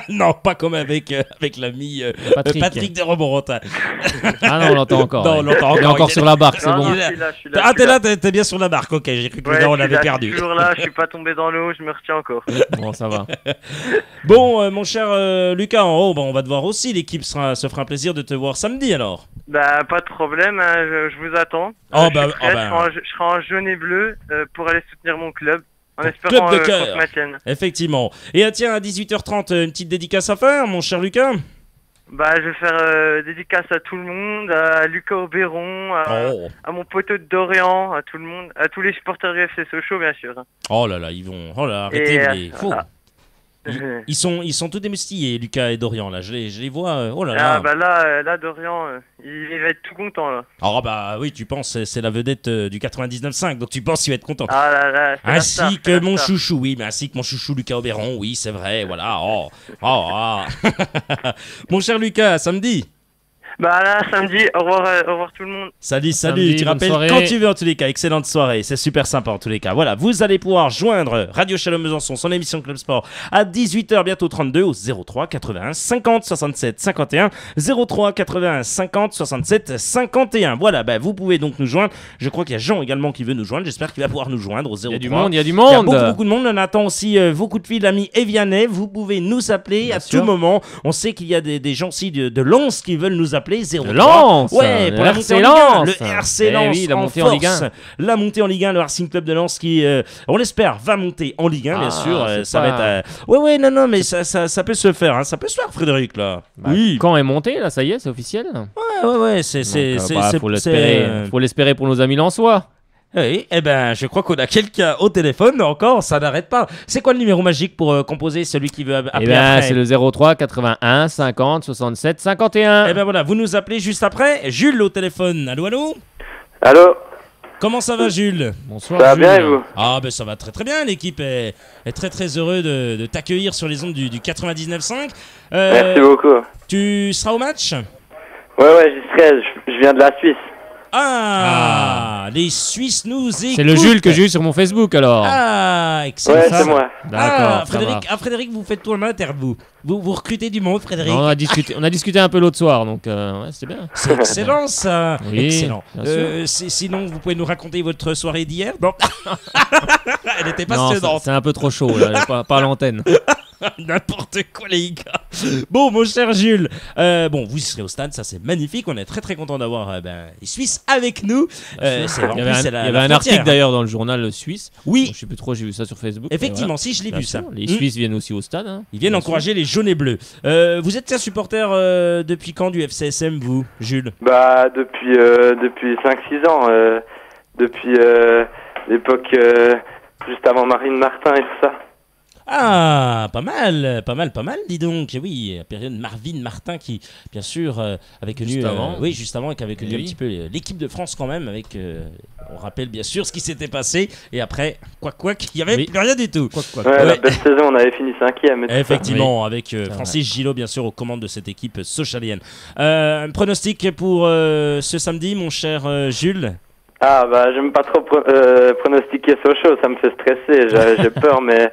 Non, pas comme avec l'ami Patrick de Romorantin. Ah non, on l'entend encore. Non, on l'entend encore. Il est encore sur la barque, c'est Non, bon. non, je suis là, je suis là. Ah, je suis là. t'es bien sur la barque. Ok, j'ai cru que Ouais, le gars, on je suis l'avait là, perdu. Je suis toujours là, je suis pas tombé dans l'eau, je me retiens encore. Bon, ça va. Bon, mon cher Lucas, en haut, on va te voir aussi. L'équipe se fera un plaisir de te voir samedi alors. Bah, pas de problème, hein, je vous attends. Oh, Je bah, suis prêt, je serai en jaune et bleu pour aller soutenir mon club. En espérant Club de qu'on cœur. se maintienne. Effectivement. Et tiens, à 18h30, une petite dédicace à faire, mon cher Lucas. Bah, je vais faire dédicace à tout le monde, à Lucas Auberon, à mon poteau de Dorian, à tout le monde, à tous les supporters du FC Sochaux, bien sûr. Oh là là, ils vont. Oh là, arrêtez, les faux. Ils sont tous émoustillés, Lucas et Dorian, là. Je les vois. Oh là là. Ah, bah là Dorian, il va être tout content, là. Oh bah oui, tu penses, c'est la vedette du 99.5, donc tu penses qu'il va être content. Ah là là, c'est la star, Ainsi c'est que la mon star. chouchou, oui, mais ainsi que mon chouchou Lucas Auberon, oui, c'est vrai, voilà. Mon cher Lucas, samedi. Bah là, samedi, au revoir tout le monde. Salut, Samedi, tu bonne rappelles soirée. quand tu veux en tous les cas, excellente soirée, c'est super sympa en tous les cas. Voilà, vous allez pouvoir joindre Radio Shalom Besançon, son émission Club Sport à 18h, bientôt 32 au 03 81 50 67 51, 03 81 50 67 51. Voilà, bah, vous pouvez donc nous joindre. Je crois qu'il y a Jean également qui veut nous joindre, j'espère qu'il va pouvoir nous joindre au 03. Il y a du monde, il y a du Il y a monde. beaucoup de monde. On attend aussi vos coups de fil, amis Evianais. Vous pouvez nous appeler Bien à sûr. tout moment. On sait qu'il y a des gens aussi de Lens qui veulent nous appeler. 03. Lens. Ouais, Le pour la RC montée en Ligue 1. Lens. Le RC Eh Lens. oui, la en montée en Ligue force. 1. La montée en Ligue 1, le Racing Club de Lens qui, on l'espère, va monter en Ligue 1, bien Ah, sûr. c'est Ça pas- va être. Ouais, non, mais ça peut se faire. Hein. Ça peut se faire, Frédéric, là. Bah, oui. Quand est monté, là, ça y est, c'est officiel. Ouais, c'est. Faut l'espérer. Faut l'espérer pour nos amis lensois. Oui, eh ben, je crois qu'on a quelqu'un au téléphone encore, ça n'arrête pas. C'est quoi le numéro magique pour composer celui qui veut appeler Eh bien, après? c'est le 03 81 50 67 51. Eh ben voilà, vous nous appelez juste après. Jules au téléphone. Allô, allô? Allô, Comment ça va, Jules? Bonsoir. ça va Jules. bien et vous? Ah ben ça va très très bien, l'équipe est très très heureux de t'accueillir sur les ondes du 99.5. Merci beaucoup. Tu seras au match? Ouais, j'y serai, je viens de la Suisse. Les Suisses nous écoutent. C'est le Jules que j'ai eu sur mon Facebook alors. Ah, excellent. Ouais, ça. c'est moi. D'accord. ça Frédéric, vous faites tout en interne, vous recrutez du monde, va. Frédéric. Non, on a discuté un peu l'autre soir, donc ouais, c'était bien. C'est excellent ça. Oui, Excellent. bien sûr. Sinon, vous pouvez nous raconter votre soirée d'hier? Non. Elle était Non, passionnante. c'est un peu trop chaud, là, pas à l'antenne. N'importe quoi, les gars. Bon, mon cher Jules, bon, vous serez au stade, ça c'est magnifique. On est très très content d'avoir les Suisses avec nous. C'est Il y avait un, la article frontière. d'ailleurs dans le journal suisse. Oui. Je sais plus trop, j'ai vu ça sur Facebook. Effectivement, Et si je l'ai voilà. vu ça. Bien sûr, Les Hmm. Suisses viennent aussi au stade. Hein. Ils viennent Bien encourager les jaunes et bleus. Vous êtes un supporter depuis quand du FCSM, vous, Jules? Bah, depuis 5-6 ans, depuis l'époque juste avant Marine Martin et tout ça. Ah, pas mal, dis donc. Oui, la période Marvin Martin qui, bien sûr, avait connu. Juste avant. Oui, juste avant, et qui avait connu Oui. un petit peu l'équipe de France quand même, avec. On rappelle bien sûr ce qui s'était passé, et après, quoi, il n'y avait Oui. plus rien du tout. Quoi. Ouais, Ouais. la belle saison, on avait fini 5e. Effectivement, avec vrai. Francis Gillot, bien sûr, aux commandes de cette équipe sochalienne. Un pronostic pour ce samedi, mon cher Jules? Ah, bah, j'aime pas trop pronostiquer Sochaux, ça me fait stresser, j'ai peur, mais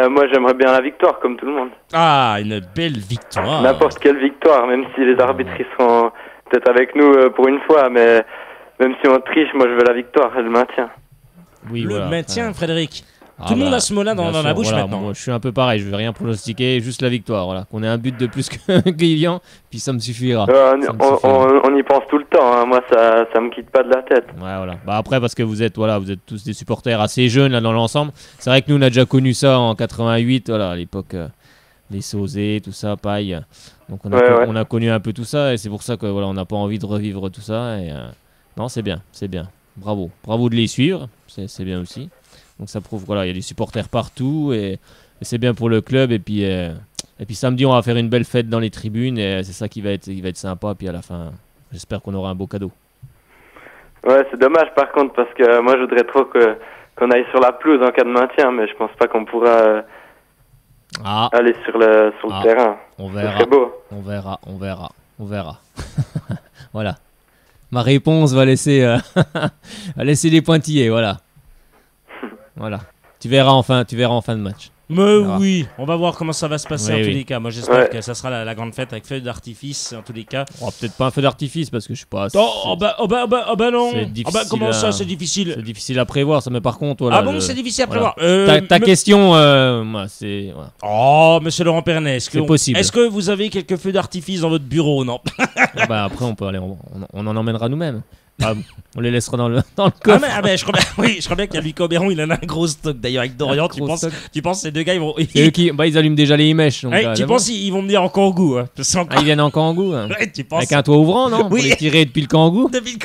moi j'aimerais bien la victoire, comme tout le monde. Ah, une belle victoire. N'importe quelle victoire, même si les arbitres ils seront peut-être avec nous pour une fois, mais même si on triche, moi je veux la victoire et le maintien. Oui, Le voilà. maintien, Frédéric. Ah Tout le monde bah, a ce mot-là dans bien la sûr, bouche voilà, maintenant. Moi, je suis un peu pareil, je veux rien pronostiquer, juste la victoire. Voilà. Qu'on ait un but de plus que Guillian, puis ça me suffira. Ça me suffira. On y pense tout le temps, hein. Moi ça me quitte pas de la tête. Ouais, voilà. Bah après, parce que vous êtes tous des supporters assez jeunes là, dans l'ensemble. C'est vrai que nous, on a déjà connu ça en 88, voilà, à l'époque, les Sauzet, tout ça, Paille. Donc on a connu un peu tout ça, et c'est pour ça que voilà, on n'a pas envie de revivre tout ça. Et, non, c'est bien. Bravo de les suivre, c'est bien aussi. Donc ça prouve, voilà, il y a des supporters partout, et c'est bien pour le club. Et puis samedi, on va faire une belle fête dans les tribunes, et c'est ça qui va être sympa. Puis à la fin, j'espère qu'on aura un beau cadeau. Ouais, c'est dommage par contre, parce que moi je voudrais trop qu'on aille sur la pelouse en cas de maintien, mais je pense pas qu'on pourra aller sur le terrain. On Ce verra. serait beau. On verra. Voilà. Ma réponse va laisser, va laisser des pointillés, voilà. Voilà. Tu verras en fin de match. Mais oui, on va voir comment ça va se passer en tous les cas. Moi j'espère Ouais. que ça sera la grande fête avec feu d'artifice en tous les cas. Oh, peut-être pas un feu d'artifice parce que je suis pas. Oh bah non. C'est Ah bah difficile comment ça à- c'est difficile? C'est difficile à prévoir, ça. Mais par contre, voilà. Ah bon, c'est difficile à voilà. prévoir. Ta question, moi, c'est. Voilà. Oh, monsieur Laurent Pernet, C'est possible. Est-ce que vous avez quelques feux d'artifice dans votre bureau? Non. Ah bah, après, on peut aller, on en emmènera nous-mêmes. Ah, on les laissera dans le Ah coffre. mais je crois bien, oui, je crois bien qu'il y a Lucas Oberon, il en a un gros stock d'ailleurs avec Dorian. Un Tu gros penses, stock. tu penses ces deux gars ils vont. C'est eux qui, ils allument déjà les mèches. Donc, Ouais, tu penses ils vont venir en kangou hein. C'est encore- ils viennent en kangou. Hein. Ouais, tu penses Avec un toit ouvrant, non? Oui. Pour les tirer depuis le kangou. Depuis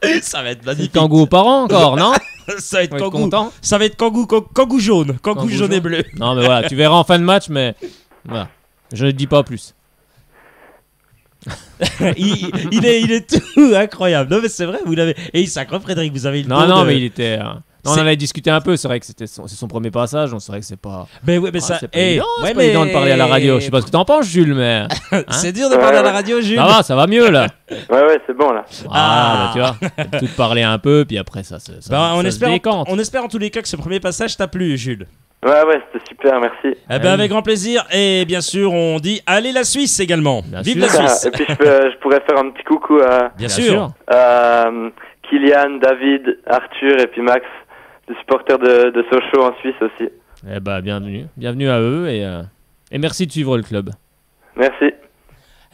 le- Ça va être C'est magnifique. le kangou aux parents encore, non? Ça va être On va être kangou. content. Ça va être kangou jaune, kangou jaune et bleu. Non, mais voilà, tu verras en fin de match, mais voilà. Je ne dis pas plus. il est tout incroyable. Non mais c'est vrai, vous l'avez. Et il s'accroche Frédéric, vous avez eu le Non, don non, de- mais il était. Non, on C'est- en avait discuté un peu. C'est vrai que c'est son premier passage. On saurait que c'est pas. Mais ouais, mais ça. C'est pas eh, évident, ouais, c'est pas évident de parler à la radio. Je sais pas ce que t'en penses, Jules, mais. C'est dur de parler à la radio, Jules. Ça va mieux là. Ouais, c'est bon là. Ah, bah tu vois. Tout parler un peu, puis après ça Bah, on se espère, décante. on espère en tous les cas que ce premier passage t'a plu, Jules. Ouais, c'était super, merci. Eh ben, avec grand plaisir. Et bien sûr, on dit allez la Suisse également. Bien Vive sûr. la Suisse. Et puis je pourrais faire un petit coucou à Bien sûr. Kylian, David, Arthur et puis Max, les supporters de Sochaux en Suisse aussi. Eh bah, bienvenue. Bienvenue à eux et merci de suivre le club. Merci.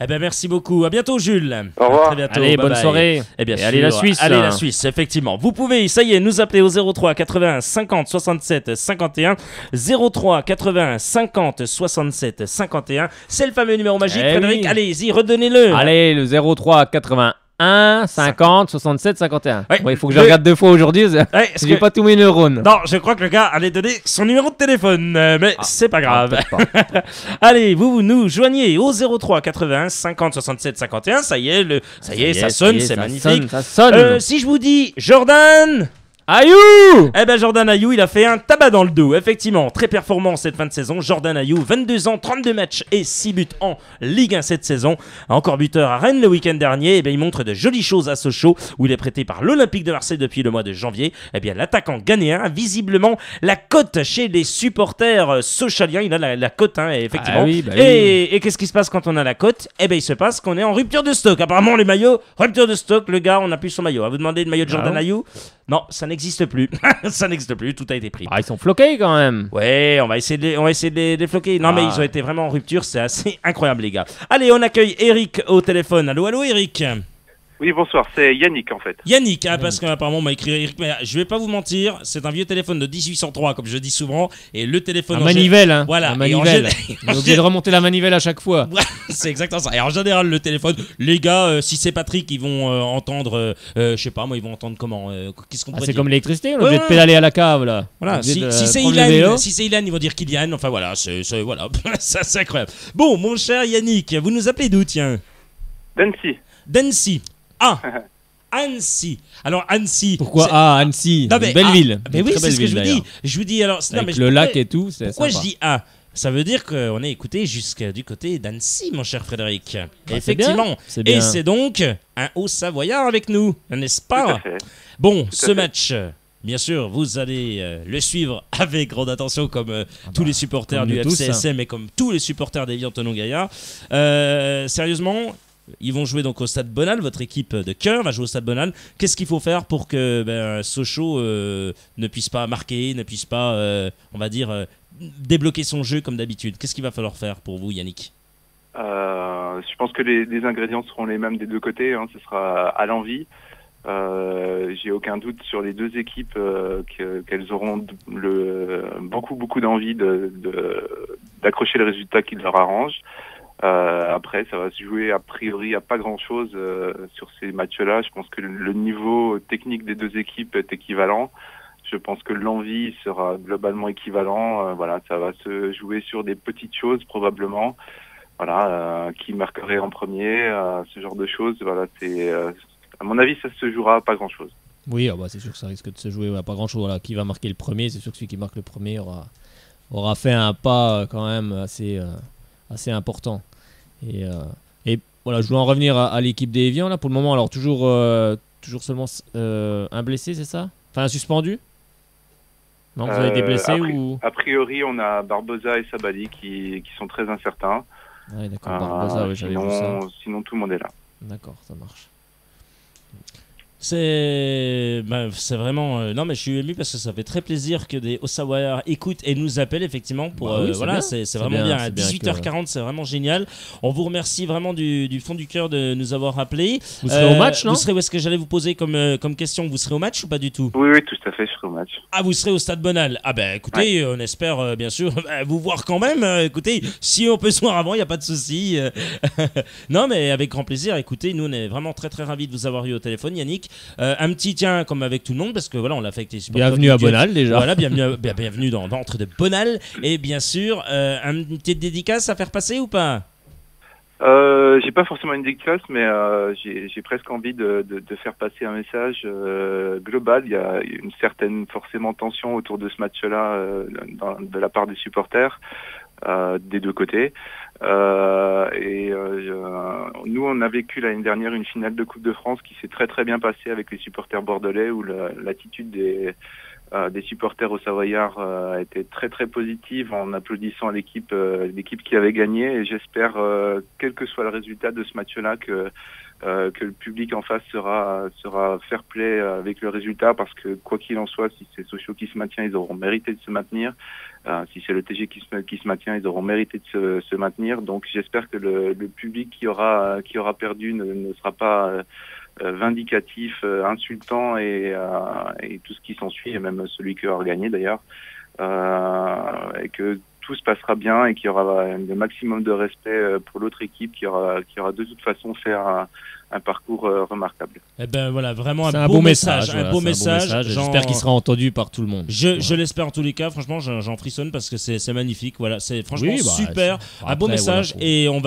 Eh ben, merci beaucoup. À bientôt, Jules. Au revoir. À très bientôt. Allez, Bye bonne bye. soirée. Et bien Et sûr, allez la Suisse. Allez hein. la Suisse, effectivement. Vous pouvez, ça y est, nous appeler au 03 80 50 67 51. 03 80 50 67 51. C'est le fameux numéro magique, Eh Frédéric. oui. Allez-y, redonnez-le. Allez, le 03 81 50 67 51. Ouais. Ouais, il faut que je regarde deux fois aujourd'hui. Ouais, parce J'ai que- pas tous mes neurones. Non, je crois que le gars allait donner son numéro de téléphone, mais c'est pas grave. peut-être pas. Allez, vous nous joignez au 03 80 50 67 51. Ça y est, ça sonne, c'est magnifique. Ça sonne. Si je vous dis Jordan. Ayou. Eh ben Jordan Ayew, il a fait un tabac dans le dos, effectivement, très performant cette fin de saison. Jordan Ayew, 22 ans, 32 matchs et 6 buts en Ligue 1 cette saison. Encore buteur à Rennes le week-end dernier, eh bien il montre de jolies choses à Sochaux, où il est prêté par l'Olympique de Marseille depuis le mois de janvier. Eh bien l'attaquant ghanéen a visiblement la cote chez les supporters sochaliens. Il a la cote, hein, effectivement. Ah oui, bah et qu'est-ce qui se passe quand on a la cote? Eh bien il se passe qu'on est en rupture de stock. Apparemment les maillots, rupture de stock, le gars, on n'a plus son maillot. À vous demander le maillot de Jordan Ah Ayew? Non, ça n'existe plus. Ça n'existe plus, tout a été pris. Ah, ils sont floqués quand même. Ouais, on va essayer de les floquer. Non, mais Ah. ils ont été vraiment en rupture, c'est assez incroyable, les gars. Allez, on accueille Eric au téléphone. Allô, allô, Eric. Oui, bonsoir, c'est Yannick en fait. Yannick, parce qu'apparemment on m'a écrit Eric, mais je vais pas vous mentir, c'est un vieux téléphone de 1803, comme je dis souvent, et le téléphone. Un manivelle, hein. Voilà, Un et en manivelle. gé- On est obligé de remonter la manivelle à chaque fois. C'est exactement ça. Et en général, le téléphone, les gars, si c'est Patrick, ils vont entendre, je sais pas, moi, ils vont entendre comment qu'est-ce qu'on Ah, pourrait c'est dire. comme l'électricité, on est Ouais, obligé de pédaler à la cave là. Voilà, On est obligé de si c'est prendre le vélo. Ilan, ils vont dire Kylian. Enfin voilà, voilà, ça c'est incroyable. Bon, mon cher Yannick, vous nous appelez d'où, tiens? D'Annecy. Ah, Annecy. Alors Annecy. Pourquoi c'est- Annecy, Non, une mais, belle ville. Mais Une oui, très c'est belle ce que je ville, vous dis. d'ailleurs. Je vous dis alors. non, Avec mais le lac pourquoi- et tout, c'est Pourquoi sympa. je dis A? Ça veut dire qu'on est écouté jusqu'à du côté d'Annecy, mon cher Frédéric. c'est Effectivement. bien, c'est bien. Et c'est donc un Haut-Savoyard avec nous, n'est-ce Tout à pas? fait. Bon, à ce fait. match, bien sûr, vous allez le suivre avec grande attention, comme tous les supporters comme du nous tous, FCSM et comme tous les supporters d'Évian Thonon Gaillard. Sérieusement, ils vont jouer donc au Stade Bonal. Votre équipe de cœur va jouer au Stade Bonal. Qu'est-ce qu'il faut faire pour que Sochaux ne puisse pas marquer, ne puisse pas, on va dire, débloquer son jeu comme d'habitude? Qu'est-ce qu'il va falloir faire pour vous, Yannick? Je pense que les ingrédients seront les mêmes des deux côtés. Hein. Ce sera à l'envie. J'ai aucun doute sur les deux équipes qu'elles auront beaucoup d'envie d'accrocher le résultat qui leur arrange. Après, ça va se jouer a priori à pas grand-chose sur ces matchs-là. Je pense que le niveau technique des deux équipes est équivalent. Je pense que l'envie sera globalement équivalent. Voilà, ça va se jouer sur des petites choses probablement. Voilà, qui marquerait en premier, ce genre de choses. Voilà, c'est à mon avis, ça se jouera à pas grand-chose. Oui, c'est sûr que ça risque de se jouer à pas grand-chose. Voilà, qui va marquer le premier? C'est sûr que celui qui marque le premier aura fait un pas quand même assez important. Et voilà, je voulais en revenir à l'équipe des Evian là pour le moment. Alors toujours seulement un blessé, c'est ça? Enfin un suspendu? Non, vous avez été blessé ou? A priori, on a Barbosa et Sabali qui sont très incertains. Ouais, d'accord. Barbosa, oui, j'avais vu ça. Sinon, tout le monde est là. D'accord, ça marche. C'est vraiment non mais je suis ému parce que ça fait très plaisir que des Osawara écoutent et nous appellent effectivement pour oui, voilà, c'est vraiment bien à 18h40, c'est vraiment génial. On vous remercie vraiment du fond du cœur de nous avoir appelés. Vous serez au match, non? Vous serez, où est-ce que j'allais vous poser comme question, vous serez au match ou pas du tout? Oui, tout à fait, je serai au match. Ah, vous serez au Stade Bonal. Ah ben écoutez, on espère bien sûr vous voir quand même. Écoutez, si on peut se voir avant, il n'y a pas de souci. Non mais avec grand plaisir. Écoutez, nous on est vraiment très très ravis de vous avoir eu au téléphone, Yannick. Un petit tiens comme avec tout le monde parce que voilà on l'a fait avec les supporters. Bienvenue à Bonal déjà. Voilà, bienvenue dans l'entre de Bonal et bien sûr une petite dédicace à faire passer ou pas? J'ai pas forcément une dédicace, mais j'ai presque envie de faire passer un message global. Il y a une certaine forcément tension autour de ce match-là de la part des supporters des deux côtés. Nous, on a vécu l'année dernière une finale de Coupe de France qui s'est très très bien passée avec les supporters bordelais, où l'attitude des supporters au Savoyard a été très très positive en applaudissant l'équipe qui avait gagné. Et j'espère, quel que soit le résultat de ce match-là, que le public en face sera fair play avec le résultat, parce que quoi qu'il en soit, si c'est Sochaux qui se maintient, ils auront mérité de se maintenir. Si c'est le TG qui se maintient, ils auront mérité de se maintenir. Donc j'espère que le public qui aura perdu ne sera pas vindicatif, insultant et tout ce qui s'ensuit, et même celui qui aura gagné d'ailleurs, et que tout se passera bien et qu'il y aura le maximum de respect pour l'autre équipe qui aura de toute façon fait un parcours remarquable. Eh ben voilà, vraiment un beau message, voilà, un beau message. J'espère qu'il sera entendu par tout le monde. Je l'espère en tous les cas. Franchement, j'en frissonne parce que c'est magnifique. Voilà, c'est franchement super, un beau message. Voilà, et on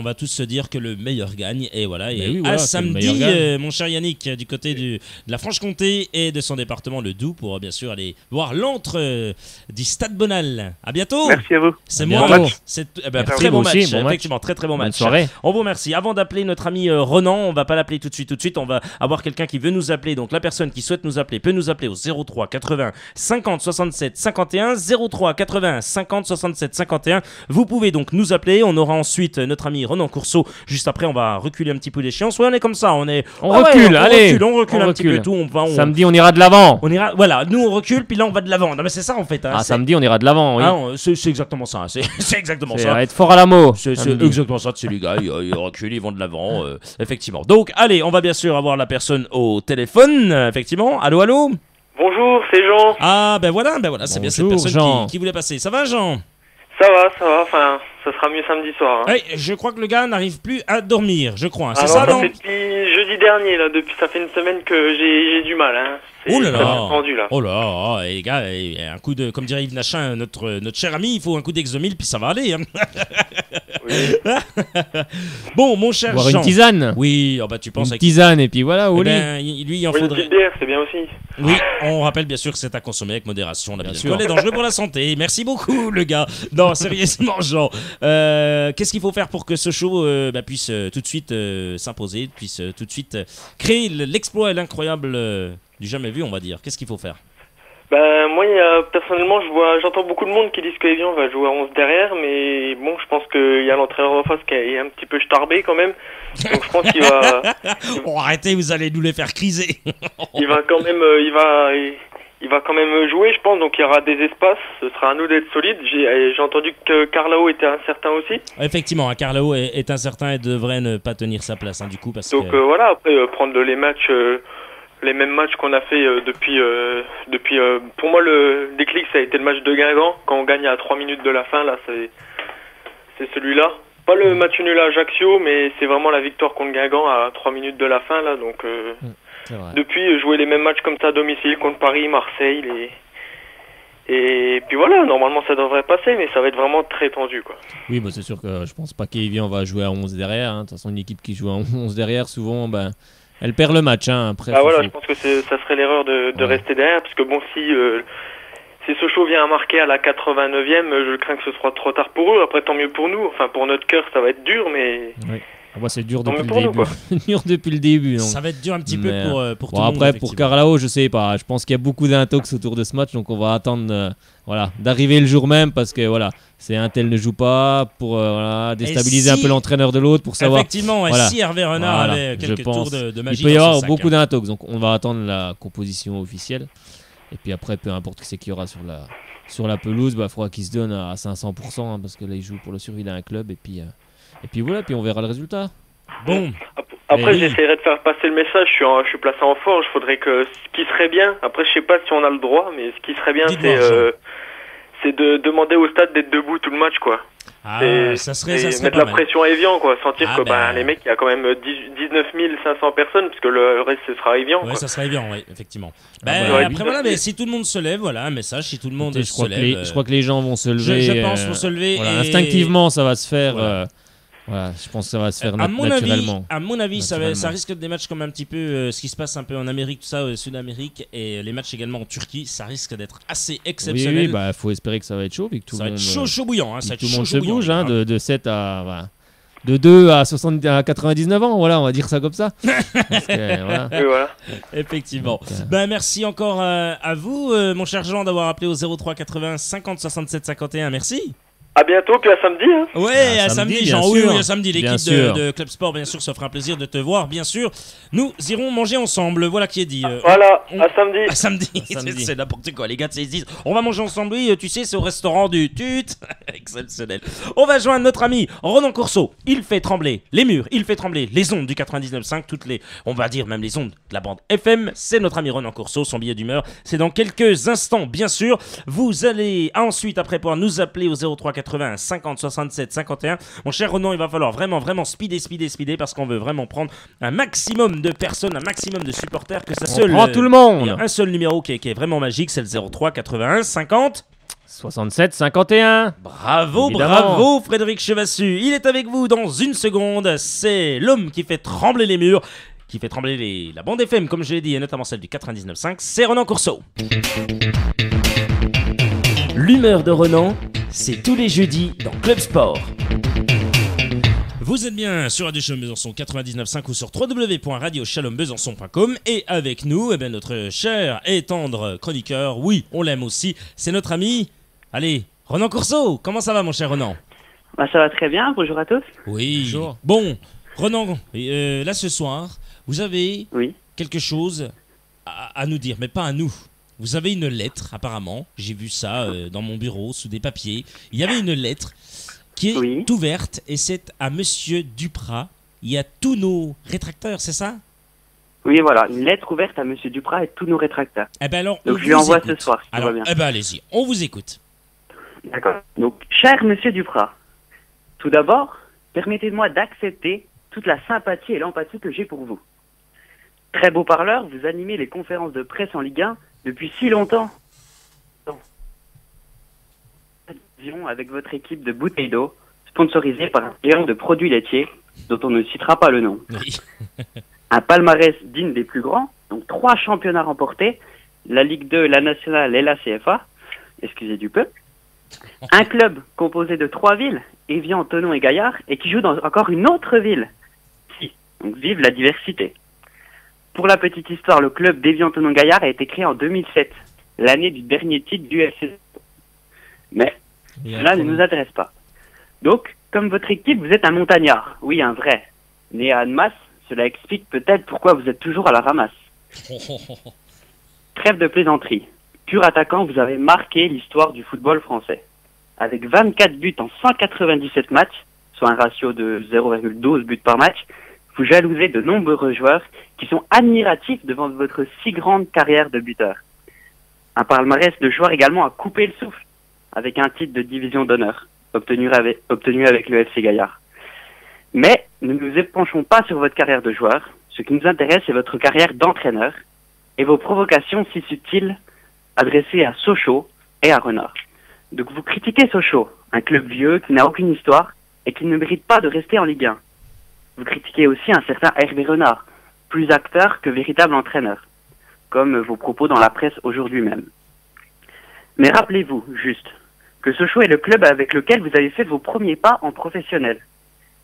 va tous se dire que le meilleur gagne. Et voilà. À samedi, mon cher Yannick, du côté de la Franche-Comté et de son département, le Doubs, pour bien sûr aller voir l'antre du Stade Bonal. À bientôt. Merci à vous. C'est moi. C'est très bon match. Effectivement, très très bon match. Bonne soirée. On vous remercie. Avant d'appeler notre ami Renan, on va pas l'appeler tout de suite, on va avoir quelqu'un qui veut nous appeler. Donc la personne qui souhaite nous appeler peut nous appeler au 03 80 50 67 51, 03 80 50 67 51. Vous pouvez donc nous appeler. On aura ensuite notre ami Renan Courceau. Juste après, on va reculer un petit peu l'échéance. Ouais, on est comme ça, on recule un petit peu tout. Samedi, on ira de l'avant. Voilà, nous on recule, puis là on va de l'avant. Non mais c'est ça en fait. Samedi, on ira de l'avant. Oui. C'est exactement ça. C'est exactement ça. Ça va être fort à la mot. C'est exactement ça. C'est les gars, ils reculent, ils vont de l'avant. Effectivement. Donc, allez, on va bien sûr avoir la personne au téléphone, effectivement. Allô? Bonjour, c'est Jean. Ah, ben voilà, c'est bien cette personne qui voulait passer. Ça va, Jean? Ça va, enfin, ça sera mieux samedi soir. Hein. Hey, je crois que le gars n'arrive plus à dormir, je crois. C'est ça, non? Depuis jeudi dernier, là, ça fait une semaine que j'ai du mal. Hein. Oh là là. Tendu, là. Oh là, et les gars, un coup de, comme dirait Yves Nachin, notre cher ami, il faut un coup d'Exomil, puis ça va aller. Hein. Oui. Bon, mon cher Jean. Une tisane. Oui, tu penses une tisane et puis voilà, au lit. Lui, il en faudrait. Une petite bière, c'est bien aussi. Oui, on rappelle bien sûr que c'est à consommer avec modération. Bien sûr. Elle est dangereux pour la santé. Merci beaucoup, le gars. Non, sérieusement, Jean. Qu'est-ce qu'il faut faire pour que ce show puisse tout de suite s'imposer, puisse tout de suite créer l'exploit et l'incroyable du jamais vu, on va dire. Qu'est-ce qu'il faut faire? Moi, personnellement, j'entends beaucoup de monde qui disent que Evian va jouer à 11 derrière, mais bon, je pense qu'il y a l'entraîneur en face qui est un petit peu starbé quand même. Donc je pense qu'il va... arrêtez, vous allez nous les faire criser. il va quand même jouer, je pense, donc il y aura des espaces, ce sera à nous d'être solides. J'ai entendu que Carlao était incertain aussi. Effectivement, Carlao est incertain et devrait ne pas tenir sa place, du coup. Donc voilà, après, prendre les matchs... les mêmes matchs qu'on a fait depuis pour moi le déclic ça a été le match de Guingamp quand on gagne à 3 minutes de la fin, là c'est celui-là, pas le match nul à Ajaccio, mais c'est vraiment la victoire contre Guingamp à 3 minutes de la fin là, donc depuis jouer les mêmes matchs comme ça à domicile contre Paris, Marseille, et puis voilà, normalement ça devrait passer, mais ça va être vraiment très tendu quoi. Oui, c'est sûr que je pense pas qu'Evian va jouer à 11 derrière, hein. De toute façon une équipe qui joue à 11 derrière souvent elle perd le match, hein, après. Voilà, je pense que ça serait l'erreur de rester derrière, parce que bon, si Sochaux vient à marquer à la 89e, je crains que ce soit trop tard pour eux. Après, tant mieux pour nous. Enfin, pour notre cœur, ça va être dur, mais Moi, c'est dur depuis le début. Dur depuis le début. Donc. Ça va être dur un petit peu pour tout le monde. Après, pour Carlao, je sais pas. Je pense qu'il y a beaucoup d'intox autour de ce match, donc on va attendre d'arriver le jour même parce que c'est un tel ne joue pas pour déstabiliser un peu l'entraîneur de l'autre pour savoir. Effectivement, si Hervé Renard avait quelques tours de magie. Il peut y avoir beaucoup d'intox, donc on va attendre la composition officielle. Et puis après, peu importe qui c'est qu'il y aura sur la pelouse, il faudra qu'il se donne à 500% parce que là, il joue pour le survie d'un club et puis voilà, puis on verra le résultat. Bon. Après, j'essaierai de faire passer le message. Je suis placé en forge. Faudrait que ce qui serait bien. Après, je sais pas si on a le droit, mais ce qui serait bien, c'est de demander au stade d'être debout tout le match, quoi. Ça serait mettre la pression à Evian, quoi. Sentir que les mecs, il y a quand même 19 500 personnes, puisque le reste, ce sera Evian. Ouais, ça sera Evian, oui, effectivement. Après, mais si tout le monde se lève, un message, si tout le monde se lève. Je crois que les gens vont se lever. Je pense vont se lever. Instinctivement, ça va se faire. Je pense que ça va se faire naturellement. À mon avis, ça risque d'être des matchs comme un petit peu ce qui se passe un peu en Amérique, tout ça, Sud-Amérique, et les matchs également en Turquie, ça risque d'être assez exceptionnel. Oui, faut espérer que ça va être chaud, que tout ça va être chaud bouillant, tout le monde se bouge, de 7 à de 2 à 99 ans, on va dire ça comme ça. Parce que, voilà. Effectivement. Merci encore à vous, mon cher Jean, d'avoir appelé au 03 80 50 67 51. Merci. À bientôt, puis à samedi. Ouais, à samedi, Jean. Oui, à samedi. L'équipe de Club Sport, bien sûr, ça fera un plaisir de te voir, bien sûr. Nous irons manger ensemble. Voilà qui est dit. À samedi. À samedi. C'est n'importe quoi. Les gars, ils disent on va manger ensemble. Oui, tu sais, c'est au restaurant du Tut. Exceptionnel. On va joindre notre ami Ronan Courceau. Il fait trembler les murs. Il fait trembler les ondes du 99.5. On va dire même les ondes de la bande FM. C'est notre ami Ronan Courceau. Son billet d'humeur, c'est dans quelques instants, bien sûr. Vous allez ensuite, après, pouvoir nous appeler au 03 80 50 67 51. Mon cher Ronan, il va falloir vraiment speeder parce qu'on veut vraiment prendre un maximum de personnes, un maximum de supporters, que ça prend tout le monde. Il y a un seul numéro qui est vraiment magique, c'est le 03 81 50 67 51. Bravo Frédéric Chevassu. Il est avec vous dans une seconde. C'est l'homme qui fait trembler les murs, qui fait trembler la bande FM, comme je l'ai dit, et notamment celle du 99.5. C'est Ronan Courceau. L'humeur de Ronan, c'est tous les jeudis dans Club Sport. Vous êtes bien sur Radio Shalom Besançon 99.5 ou sur www.radioshalombesançon.com et avec nous, notre cher et tendre chroniqueur, oui, on l'aime aussi, c'est notre ami, Ronan Courceau. Comment ça va, mon cher Ronan? Ça va très bien, bonjour à tous. Oui, bonjour. Bon, Ronan, là ce soir, vous avez quelque chose à nous dire, mais pas à nous. Vous avez une lettre, apparemment. J'ai vu ça dans mon bureau, sous des papiers. Il y avait une lettre qui est ouverte et c'est à Monsieur Duprat. Il y a tous nos rétracteurs, c'est ça? Oui, voilà, une lettre ouverte à Monsieur Duprat et tous nos rétracteurs. Alors, donc je lui envoie ce soir, si tout va bien. Allez-y, on vous écoute. D'accord. Donc, cher Monsieur Duprat, tout d'abord, permettez-moi d'accepter toute la sympathie et l'empathie que j'ai pour vous. Très beau parleur, vous animez les conférences de presse en Ligue 1 depuis si longtemps. Avec votre équipe de bouteilles d'eau, sponsorisée par un géant de produits laitiers, dont on ne citera pas le nom. Oui. Un palmarès digne des plus grands, donc 3 championnats remportés, la Ligue 2, la Nationale et la CFA, excusez du peu. Un club composé de 3 villes, Évian, Thonon et Gaillard, et qui joue dans encore une autre ville. Donc vive la diversité. Pour la petite histoire, le club d'Évian, Thonon, Gaillard a été créé en 2007, l'année du dernier titre du FC. Mais cela ne nous intéresse pas. Donc, comme votre équipe, vous êtes un montagnard. Oui, un vrai. Né à Annemasse, cela explique peut-être pourquoi vous êtes toujours à la ramasse. Trêve de plaisanterie. Pur attaquant, vous avez marqué l'histoire du football français. Avec 24 buts en 197 matchs, soit un ratio de 0,12 buts par match, vous jalousez de nombreux joueurs qui sont admiratifs devant votre si grande carrière de buteur. Un palmarès de joueurs également à couper le souffle, avec un titre de division d'honneur, obtenu avec le FC Gaillard. Mais ne nous épanchons pas sur votre carrière de joueur. Ce qui nous intéresse, c'est votre carrière d'entraîneur et vos provocations si subtiles adressées à Sochaux et à Renard. Donc vous critiquez Sochaux, un club vieux qui n'a aucune histoire et qui ne mérite pas de rester en Ligue 1. Vous critiquez aussi un certain Hervé Renard, plus acteur que véritable entraîneur, comme vos propos dans la presse aujourd'hui même. Mais rappelez-vous, juste, que Sochaux est le club avec lequel vous avez fait vos premiers pas en professionnel.